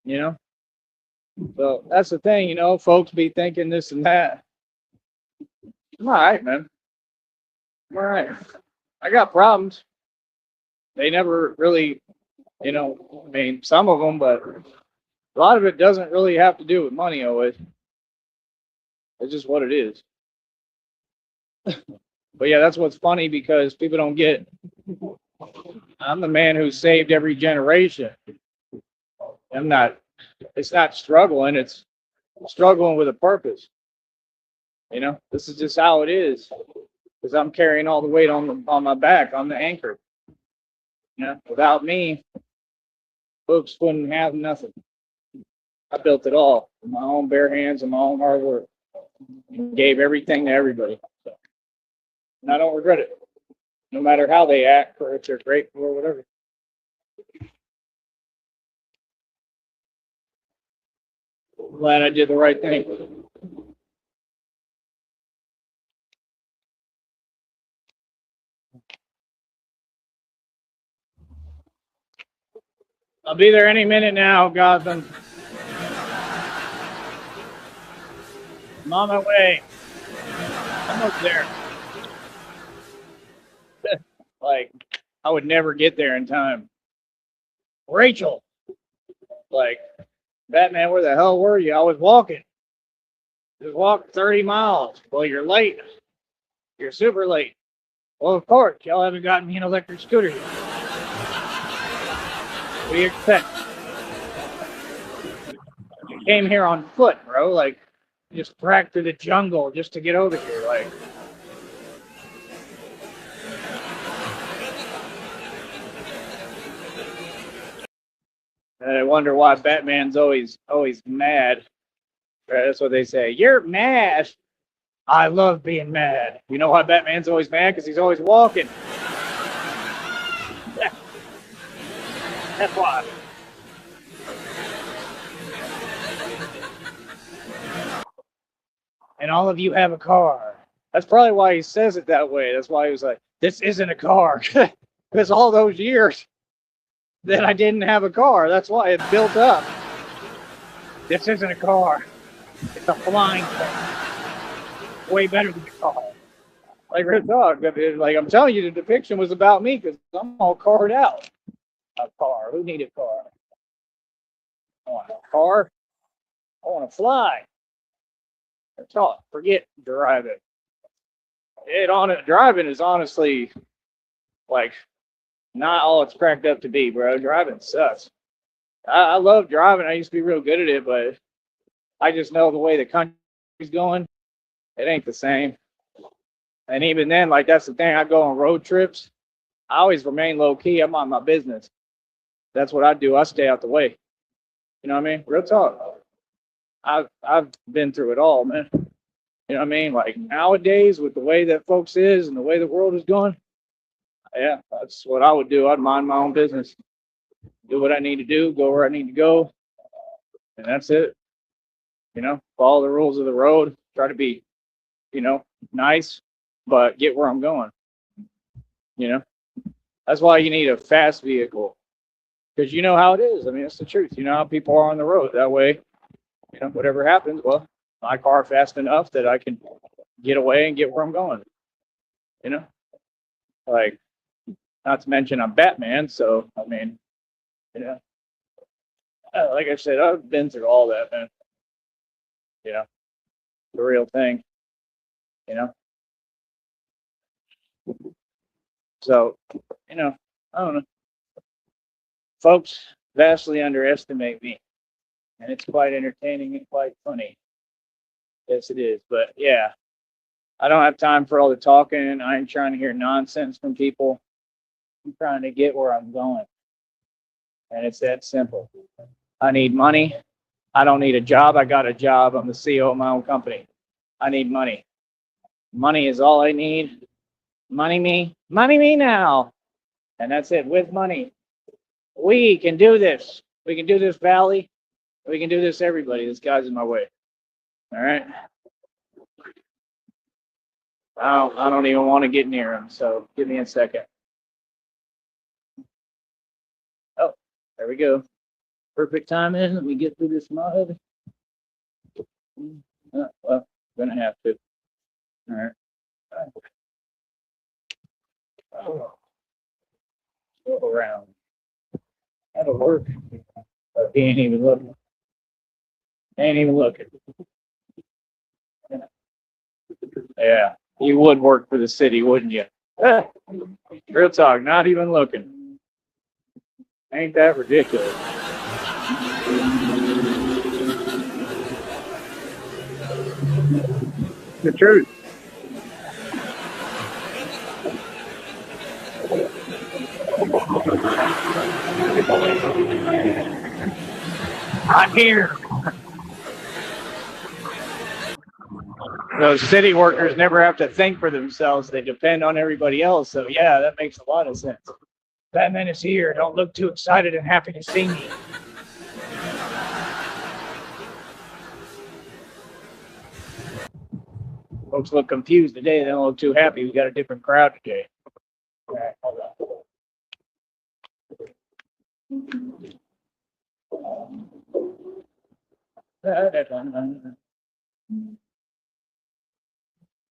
So that's the thing, folks be thinking this and that. I'm all right, man. I'm all right. I got problems. They never really, I mean, some of them, but a lot of it doesn't really have to do with money always. It's just what it is. But yeah, that's what's funny because people don't get. I'm the man who saved every generation. It's not struggling, it's struggling with a purpose. This is just how it is. Because I'm carrying all the weight on my back. I'm the anchor. You know, without me, folks wouldn't have nothing. I built it all with my own bare hands and my own hard work. And gave everything to everybody. So, and I don't regret it, no matter how they act or if they're grateful or whatever. Glad I did the right thing. I'll be there any minute now, Gotham. I'm on my way. I'm up there. Like, I would never get there in time. Rachel, like, Batman, where the hell were you? I was walking. Just walked 30 miles. Well, you're late. You're super late. Well, of course, y'all haven't gotten me an electric scooter yet. What do you expect? You came here on foot, bro. Like, just tracked through the jungle just to get over here. Like, and I wonder why Batman's always mad. Right? That's what they say. You're mad. I love being mad. You know why Batman's always mad? Because he's always walking. That's why. And all of you have a car. That's probably why he says it that way. That's why he was like, this isn't a car. Because all those years that I didn't have a car, that's why it built up. This isn't a car. It's a flying thing. Way better than a car. Like real talk. Like I'm telling you, the depiction was about me because I'm all carved out. A car. Who needed a car? I want a car. I want to fly. That's all. Forget driving. Driving is honestly like not all it's cracked up to be, bro. Driving sucks. I love driving. I used to be real good at it, but I just know the way the country's going, it ain't the same. And even then, like that's the thing. I go on road trips. I always remain low key. I'm on my business. That's what I do. I stay out the way. You know what I mean? Real talk. I've been through it all, man. You know what I mean? Like nowadays, with the way that folks is and the way the world is going, yeah, that's what I would do. I'd mind my own business, do what I need to do, go where I need to go, and that's it. You know, follow the rules of the road. Try to be, nice, but get where I'm going. You know, that's why you need a fast vehicle, because you know how it is. I mean, it's the truth. You know how people are on the road. That way, whatever happens, well, my car fast enough that I can get away and get where I'm going. Like, not to mention I'm Batman, so I mean, like I said, I've been through all that, man. The real thing. So, I don't know. Folks vastly underestimate me, and it's quite entertaining and quite funny. Yes, it is. But yeah, I don't have time for all the talking. I ain't trying to hear nonsense from people. I'm trying to get where I'm going. And it's that simple. I need money. I don't need a job. I got a job. I'm the CEO of my own company. I need money. Money is all I need. Money me now. And that's it. With money, we can do this. We can do this, Valley. We can do this, everybody. This guy's in my way. All right. I don't even want to get near him. So give me a second. Oh, there we go. Perfect timing. Let me get through this mud. Well, gonna have to. All right. Oh, go around. That'll work. He ain't even looking. Ain't even looking. Yeah, you would work for the city, wouldn't you? Real talk, not even looking. Ain't that ridiculous? The truth. I'm here. Those city workers never have to think for themselves. They depend on everybody else. So yeah, that makes a lot of sense. Batman is here. Don't look too excited and happy to see me. Folks look confused today. They don't look too happy. We got a different crowd today. All right, hold on.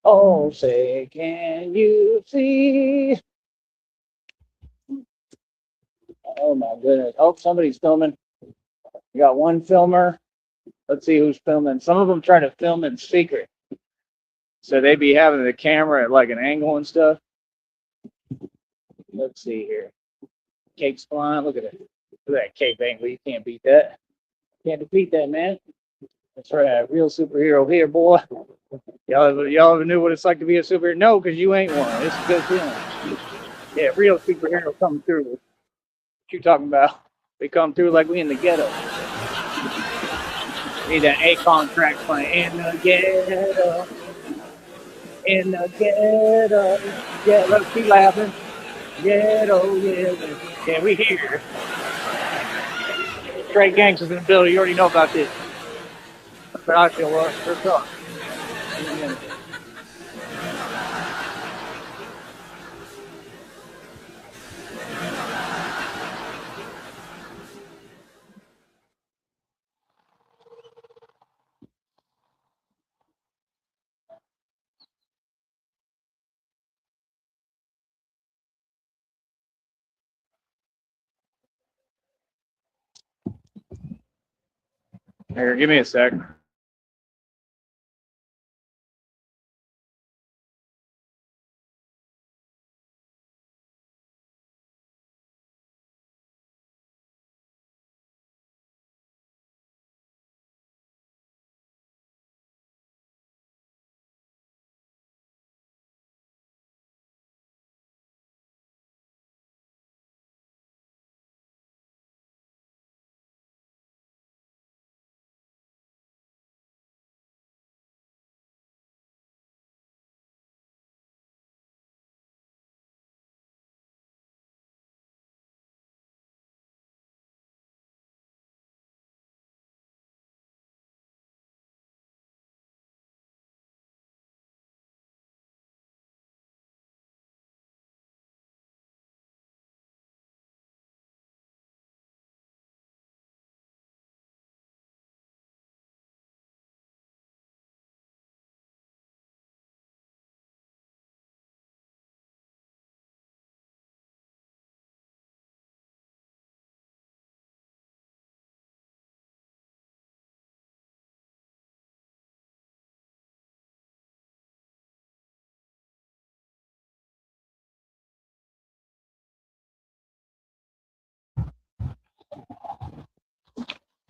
Oh, say, can you see? Oh my goodness. Oh, somebody's filming. We got one filmer. Let's see who's filming. Some of them try to film in secret. So they be having the camera at like an angle and stuff. Let's see here. Cake's flying. Look at it. Look at that cape angle. You can't beat that. Can't defeat that, man. That's right. Real superhero here, boy. Y'all ever knew what it's like to be a superhero? No, because you ain't one. It's a good feeling. Yeah, real superhero coming through. What you talking about? We come through like we in the ghetto. Need that Akon track playing in the ghetto. In the ghetto. Yeah, let's keep laughing. Ghetto, yeah, we here. Straight gangsters in the building. You already know about this. But I feel what's up. Here, give me a sec.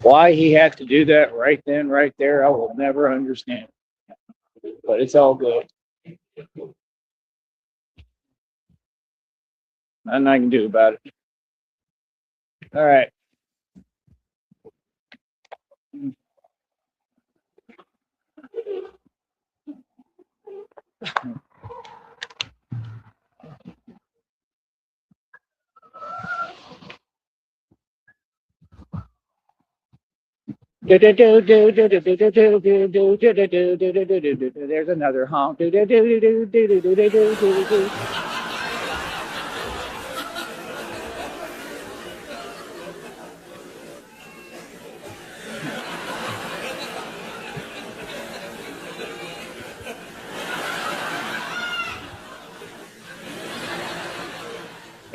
Why he had to do that right then, right there, I will never understand. But it's all good. Nothing I can do about it. All right. There's another honk. Hey,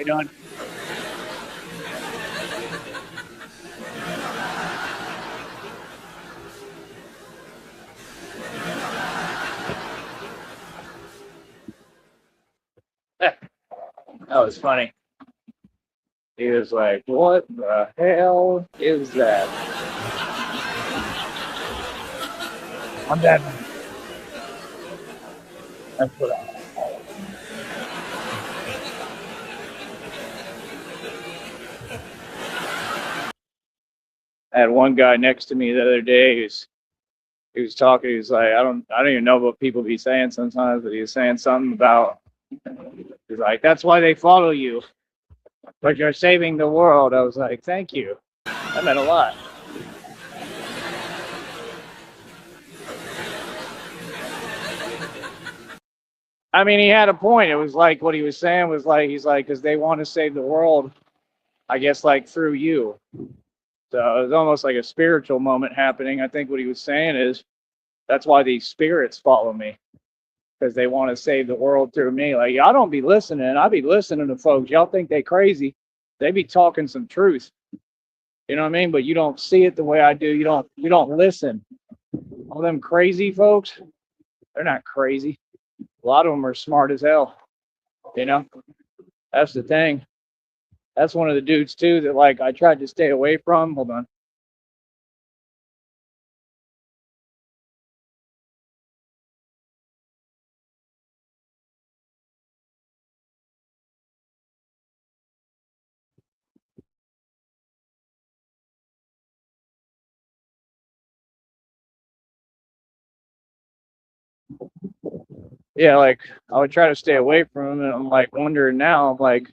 Don. That was funny. He was like, "What the hell is that?" I'm dead. That's what I. I had one guy next to me the other day. He was talking. He was like, I don't even know what people be saying sometimes, but he was saying something about. He's like, that's why they follow you, but you're saving the world. I was like, thank you. That meant a lot. I mean, he had a point. It was like what he was saying was like, he's like, because they want to save the world, I guess, like through you. So it was almost like a spiritual moment happening. I think what he was saying is that's why these spirits follow me, because they want to save the world through me. Like, y'all don't be listening. I be listening to folks. Y'all think they crazy. They be talking some truth. You know what I mean? But you don't see it the way I do. You don't listen. All them crazy folks, they're not crazy. A lot of them are smart as hell. You know, that's the thing. That's one of the dudes too that like I tried to stay away from. Hold on. Yeah, like I would try to stay away from him, and I'm like wondering now. I'm like,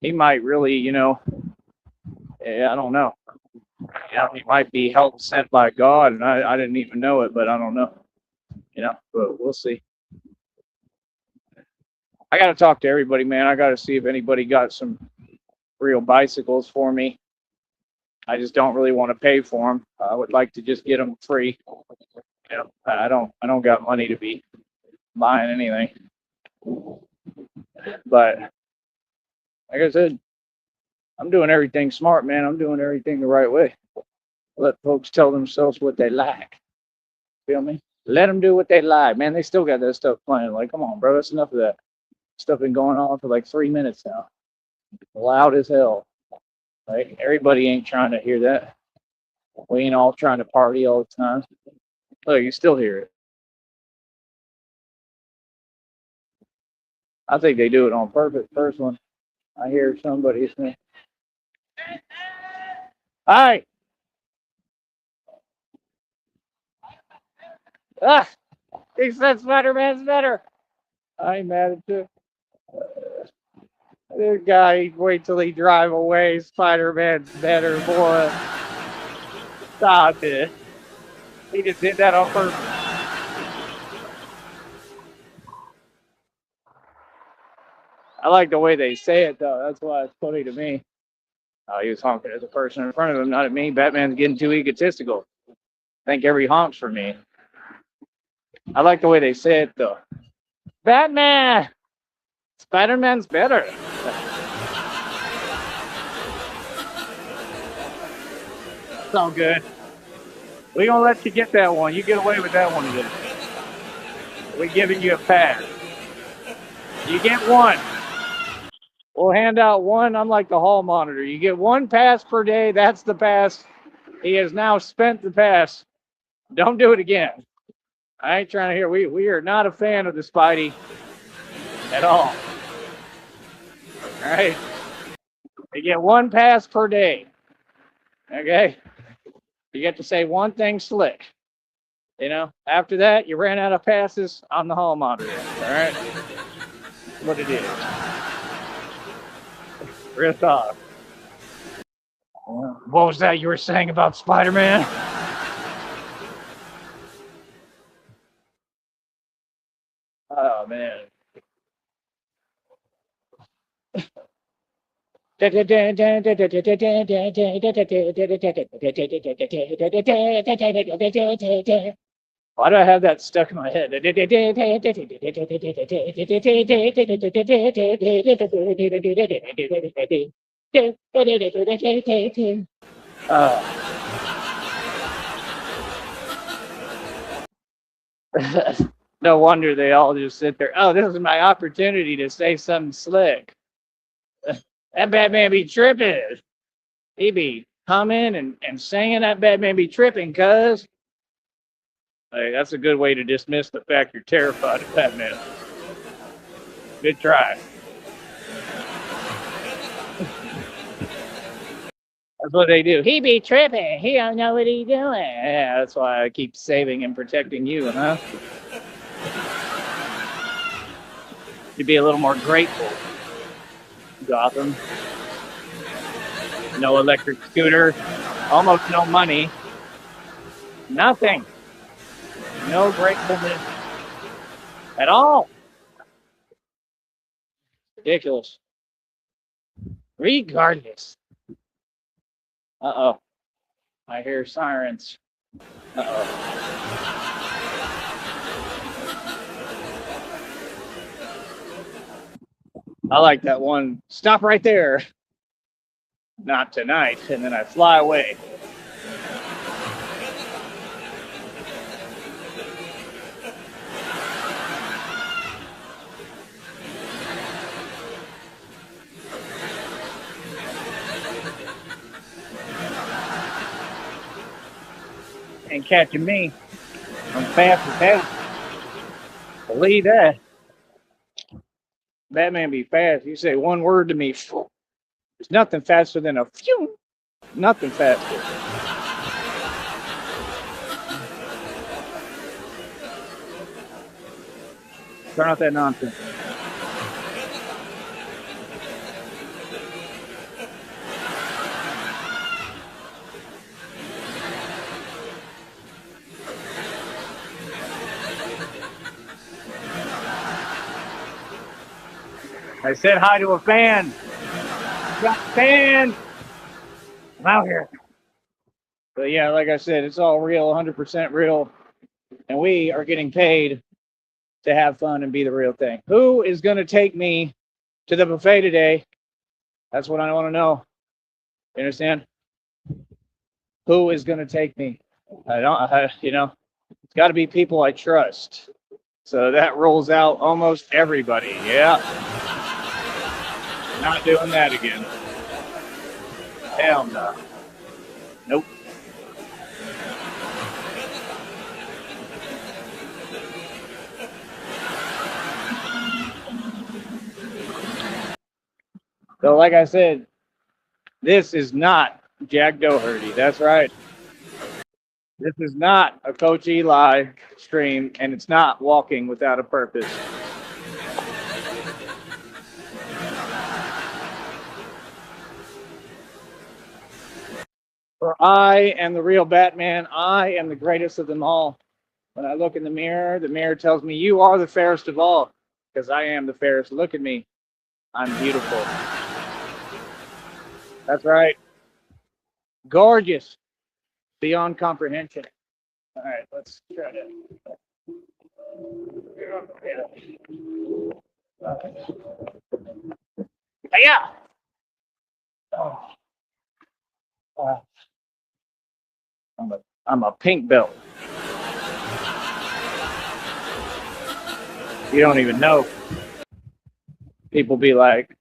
he might really, yeah, I don't know. Yeah, he might be help sent by God, and I didn't even know it, but I don't know. But we'll see. I got to talk to everybody, man. I got to see if anybody got some real bicycles for me. I just don't really want to pay for them. I would like to just get them free. I don't got money to be buying anything. But like I said, I'm doing everything smart, man. I'm doing everything the right way. Let folks tell themselves what they like. Feel me? Let them do what they like, man. They still got that stuff playing. Like, come on, bro. That's enough of that. Stuff been going on for like 3 minutes now. Loud as hell. Like, everybody ain't trying to hear that. We ain't all trying to party all the time. Look, you still hear it. I think they do it on purpose. First one, I hear somebody saying, "Hi, ah, he said Spider-Man's better." I ain't mad at you. This guy, wait till he drive away. Spider-Man's better, boy. Stop it. He just did that on purpose. I like the way they say it, though. That's why it's funny to me. Oh, he was honking at the person in front of him, not at me. Batman's getting too egotistical. I think every honk's for me. I like the way they say it, though. Batman! Spider-Man's better. It's all good. We gonna let you get that one. You get away with that one today. We giving you a pass. You get one. We'll hand out one. I'm like the hall monitor. You get one pass per day. That's the pass. He has now spent the pass. Don't do it again. I ain't trying to hear. We are not a fan of the Spidey at all. All right. You get one pass per day. Okay. You get to say one thing slick. After that, you ran out of passes on the hall monitor. All right. What it is. Real talk. What was that you were saying about Spider-Man? Oh, man. Why do I have that stuck in my head? No wonder they all just sit there. Oh, this is my opportunity to say something slick. That Batman be tripping. He be humming and singing. That Batman be tripping, cuz. Hey, that's a good way to dismiss the fact you're terrified of Batman. Good try. That's what they do. He be tripping. He don't know what he doing. Yeah, that's why I keep saving and protecting you, huh? You'd be a little more grateful, Gotham. No electric scooter, almost no money, nothing. No gratefulness at all. Ridiculous. Regardless. Uh-oh. I hear sirens. Uh-oh. I like that one. Stop right there. Not tonight. And then I fly away. Ain't catching me. I'm fast as hell. Believe that. Batman be fast. You say one word to me. There's nothing faster than a phew. Nothing faster. Turn off that nonsense. I said hi to a fan. Got fans. I'm out here. But yeah, like I said, it's all real, 100% real. And we are getting paid to have fun and be the real thing. Who is going to take me to the buffet today? That's what I want to know. You understand? Who is going to take me? It's got to be people I trust. So that rolls out almost everybody. Yeah. Not doing that again. Hell no. Nope. So like I said, this is not Jack Doherty. That's right. This is not a Coach Eli stream, and it's not walking without a purpose. For I am the real Batman. I am the greatest of them all. When I look in the mirror tells me you are the fairest of all, because I am the fairest. Look at me. I'm beautiful. That's right. Gorgeous. Beyond comprehension. All right, let's try to. Yeah. Oh. I'm a pink belt. You don't even know. People be like,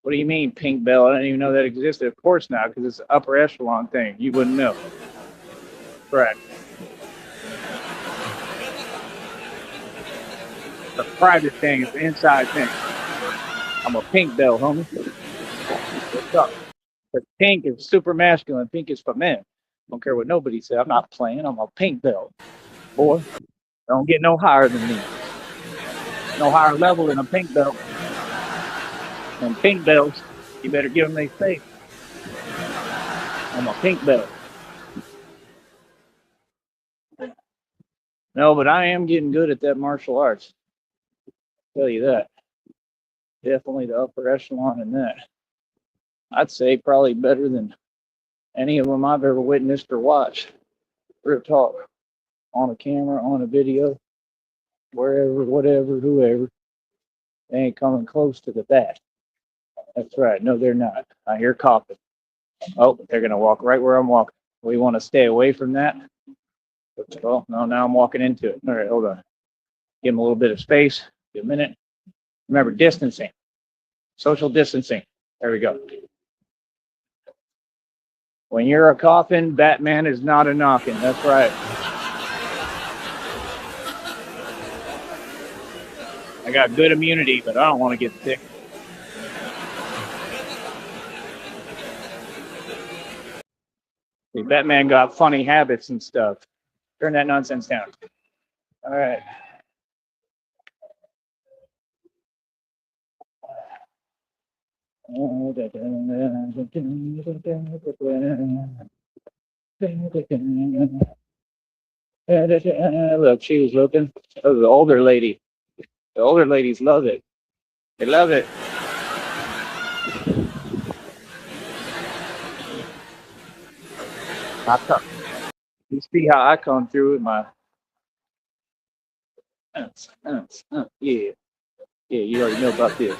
what do you mean pink belt? I didn't even know that existed. Of course not, because it's an upper echelon thing. You wouldn't know. Correct. The private thing is the inside thing. I'm a pink belt, homie. What's up? But pink is super masculine. Pink is for men. Don't care what nobody said. I'm not playing. I'm a pink belt. Boy, don't get no higher than me. No higher level than a pink belt. And pink belts, you better give them their space. I'm a pink belt. No, but I am getting good at that martial arts. I'll tell you that. Definitely the upper echelon in that. I'd say probably better than any of them I've ever witnessed or watched. Real talk. On a camera, on a video, wherever, whatever, whoever. They ain't coming close to the bat. That's right. No, they're not. I hear coughing. Oh, they're going to walk right where I'm walking. We want to stay away from that. Oh, no, now I'm walking into it. All right, hold on. Give them a little bit of space. Give a minute. Remember, distancing. Social distancing. There we go. When you're a coughing, Batman is not a knocking. That's right. I got good immunity, but I don't want to get sick. See, Batman got funny habits and stuff. Turn that nonsense down. All right. Look, she was looking. That was the older lady. The older ladies love it. They love it. You see how I come through with my yeah. Yeah, you already know about this.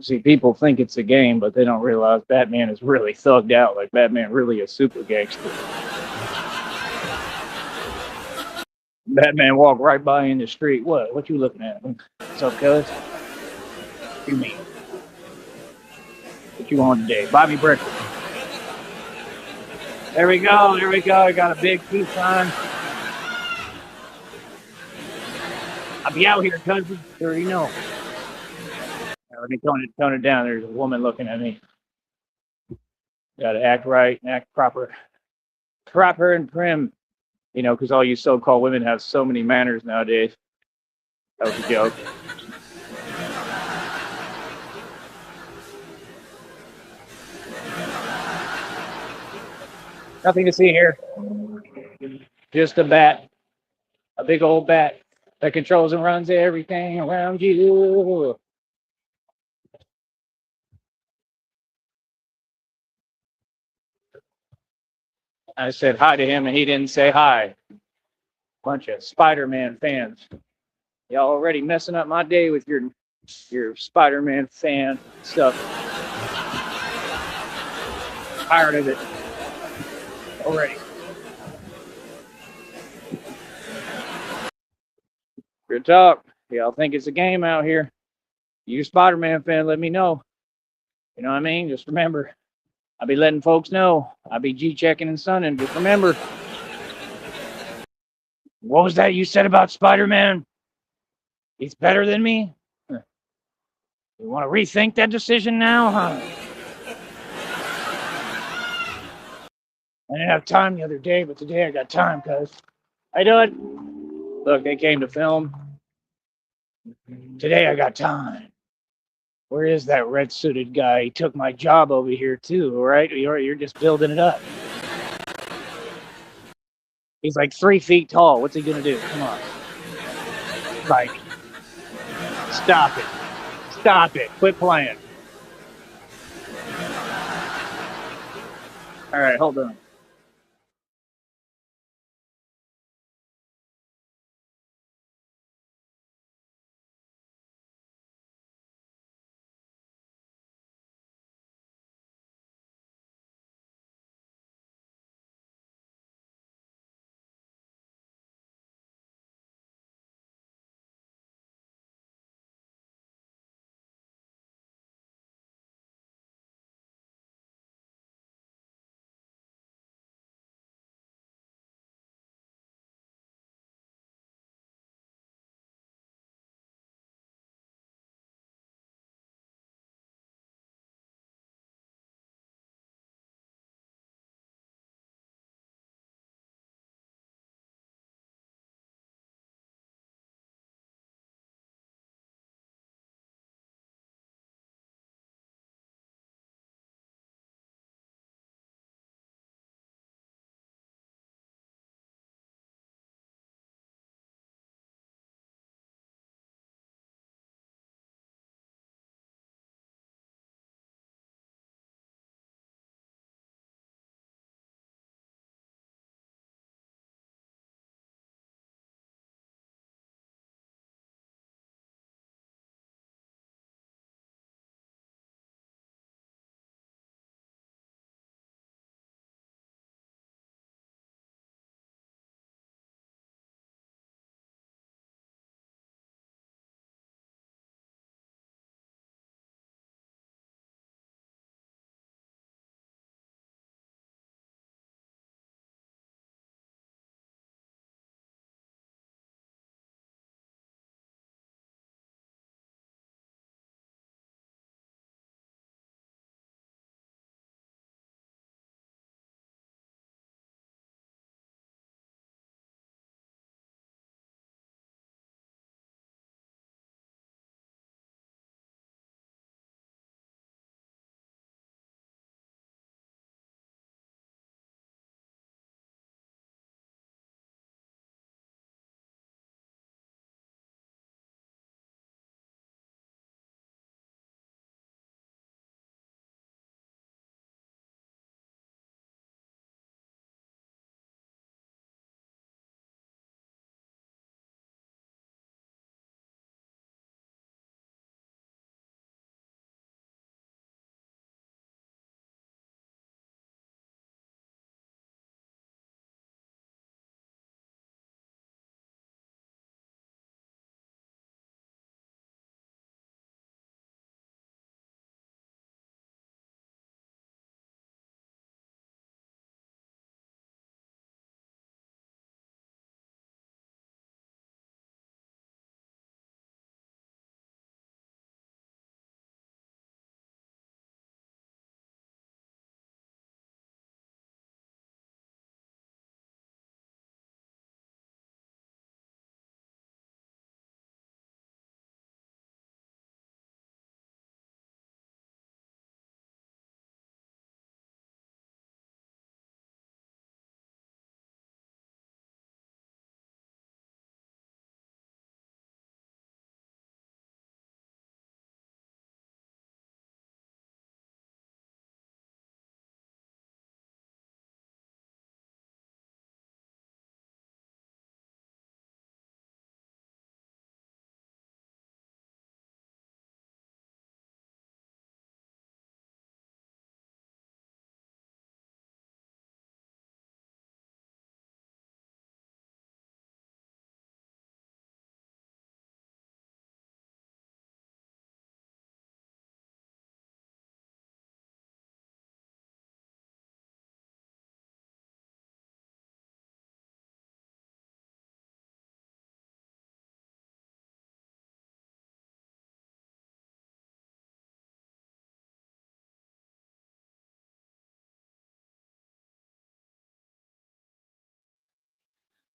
See, people think it's a game, but they don't realize Batman is really thugged out. Like Batman really a super gangster. Batman walked right by in the street. What you looking at? What's up, cuz? What you mean? What you on today? Buy me breakfast. There we go. There we go. I got a big peace sign. I'll be out here, cousin. You already know. Let me tone it down. There's a woman looking at me. Got to act right and act proper and prim. You know, because all you so-called women have so many manners nowadays. That was a joke. Nothing to see here. Just a bat, a big old bat that controls and runs everything around you. I said hi to him and he didn't say hi. Bunch of Spider-Man fans. Y'all already messing up my day with your Spider-Man fan stuff. Tired of it already. Good talk. Y'all think it's a game out here? You Spider-Man fan, let me know. You know what I mean? Just remember, I'll be letting folks know. I'll be G-checking and sunning. Just remember. What was that you said about Spider-Man? He's better than me? You want to rethink that decision now, huh? I didn't have time the other day, but today I got time, cuz. How you doing? Look, they came to film. Today I got time. Where is that red-suited guy? He took my job over here, too, all right? You're just building it up. He's like 3 feet tall. What's he going to do? Come on. Like, stop it. Stop it. Quit playing. All right, hold on.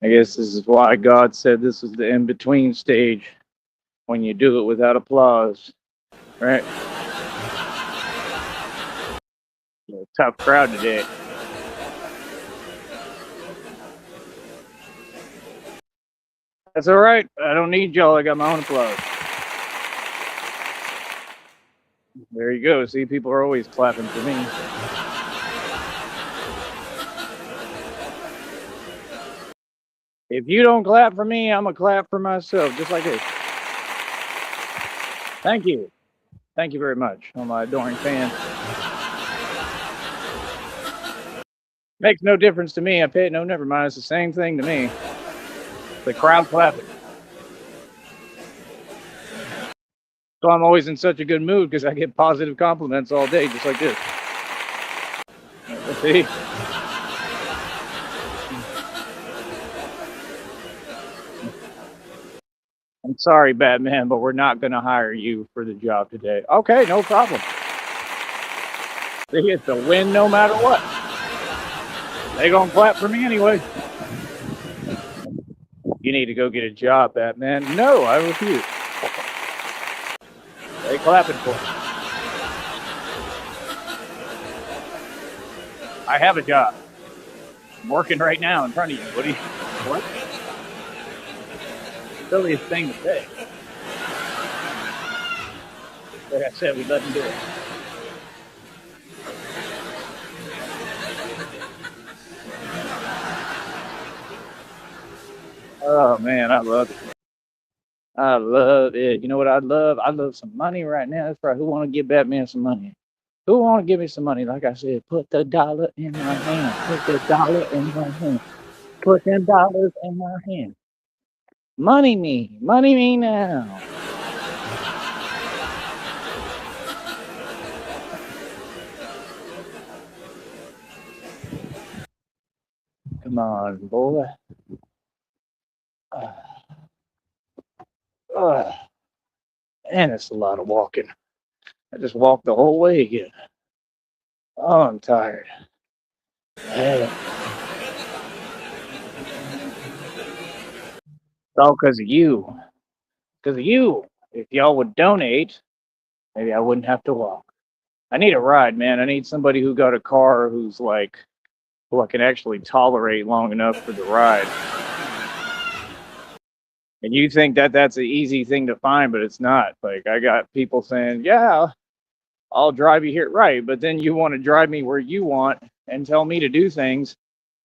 I guess this is why God said this is the in-between stage when you do it without applause, right? Tough crowd today. That's all right. I don't need y'all. I got my own applause. There you go. See, people are always clapping for me. If you don't clap for me, I'm going to clap for myself, just like this. Thank you. Thank you very much, all my adoring fans. Makes no difference to me. I pay it. No, never mind. It's the same thing to me. The crowd clapping. So I'm always in such a good mood because I get positive compliments all day, just like this. See? I'm sorry, Batman, but we're not going to hire you for the job today. Okay, no problem. See, it's a win no matter what. They gonna clap for me anyway. You need to go get a job, Batman. No, I refuse. They clapping for me. I have a job. I'm working right now in front of you. What? Silliest thing to say. Like I said, we let him do it. Oh man, I love it. I love it. You know what I love? I love some money right now. That's right. Who want to give Batman some money? Who want to give me some money? Like I said, put the dollar in my hand. Put the dollar in my hand. Put them dollars in my hand. Money me now. Come on, boy. And it's a lot of walking. I just walked the whole way again. Oh, I'm tired. Hey. It's all because of you. Because of you. If y'all would donate, maybe I wouldn't have to walk. I need a ride, man. I need somebody who got a car who's like, who I can actually tolerate long enough for the ride. And you think that that's an easy thing to find, but it's not. Like, I got people saying, yeah, I'll drive you here. Right. But then you want to drive me where you want and tell me to do things.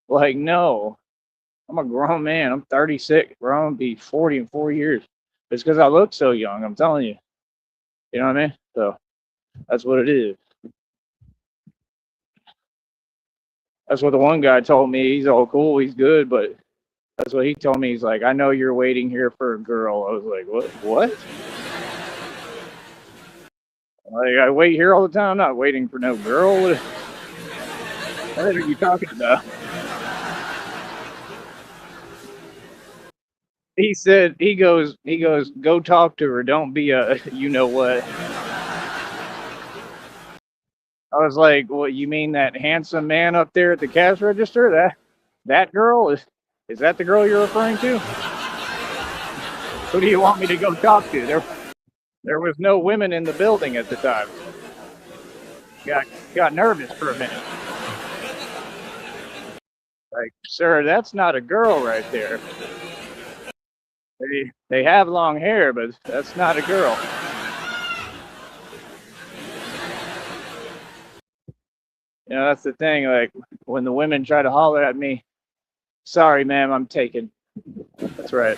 Like, no, I'm a grown man. I'm 36, bro. I'm going to be 40 in 4 years. It's because I look so young. I'm telling you. You know what I mean? So that's what it is. That's what the one guy told me. He's all cool. He's good. But that's what he told me. He's like, I know you're waiting here for a girl. I was like, what? Like, I wait here all the time. I'm not waiting for no girl. What are you talking about? He said, he goes, go talk to her. Don't be a, you know what. I was like, well, you mean that handsome man up there at the cash register? That girl? Is that the girl you're referring to? Who do you want me to go talk to? There was no women in the building at the time. Got nervous for a minute. Like, sir, that's not a girl right there. They have long hair, but that's not a girl. You know, that's the thing. Like, when the women try to holler at me, sorry, ma'am, I'm taken. That's right.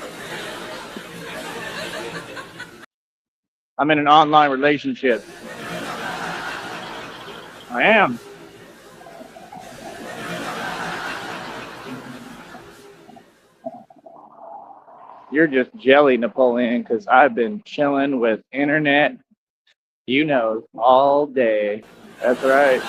I'm in an online relationship. I am. You're just jelly, Napoleon, because I've been chilling with internet, you know, all day. That's right.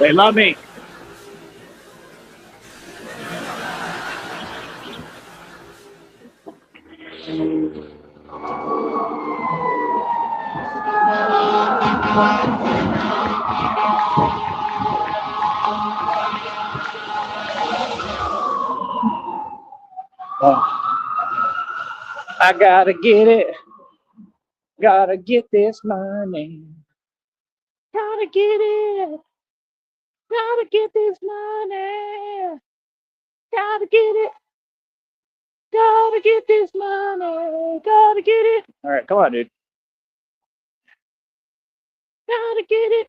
They love me. I gotta get it. Gotta get this money. Gotta get it. Gotta get this money. Gotta get it. Gotta get this money. Gotta get it. All right, come on, dude. Gotta get it.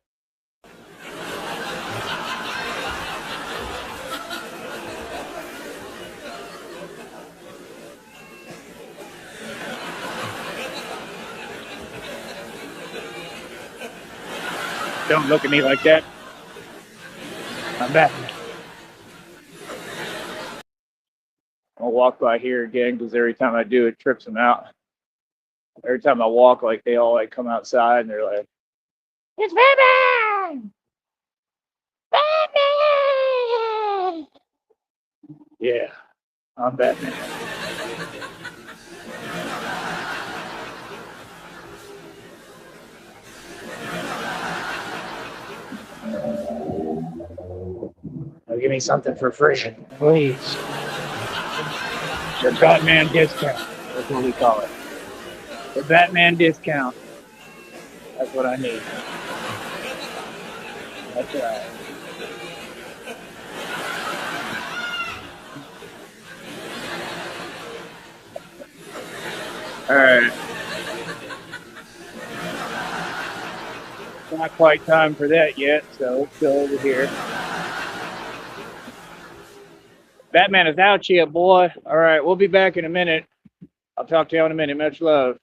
Don't look at me like that. I'm back. I'll walk by here again because every time I do, it trips them out. Every time I walk, like they all like come outside and they're like, "It's Batman! Batman!" Yeah, I'm Batman. Now give me something for free, please. The Batman discount. That's what we call it. The Batman discount. That's what I need. That's right. All right. It's not quite time for that yet, so let's go over here. Batman is out here, boy. All right, we'll be back in a minute. I'll talk to you in a minute. Much love.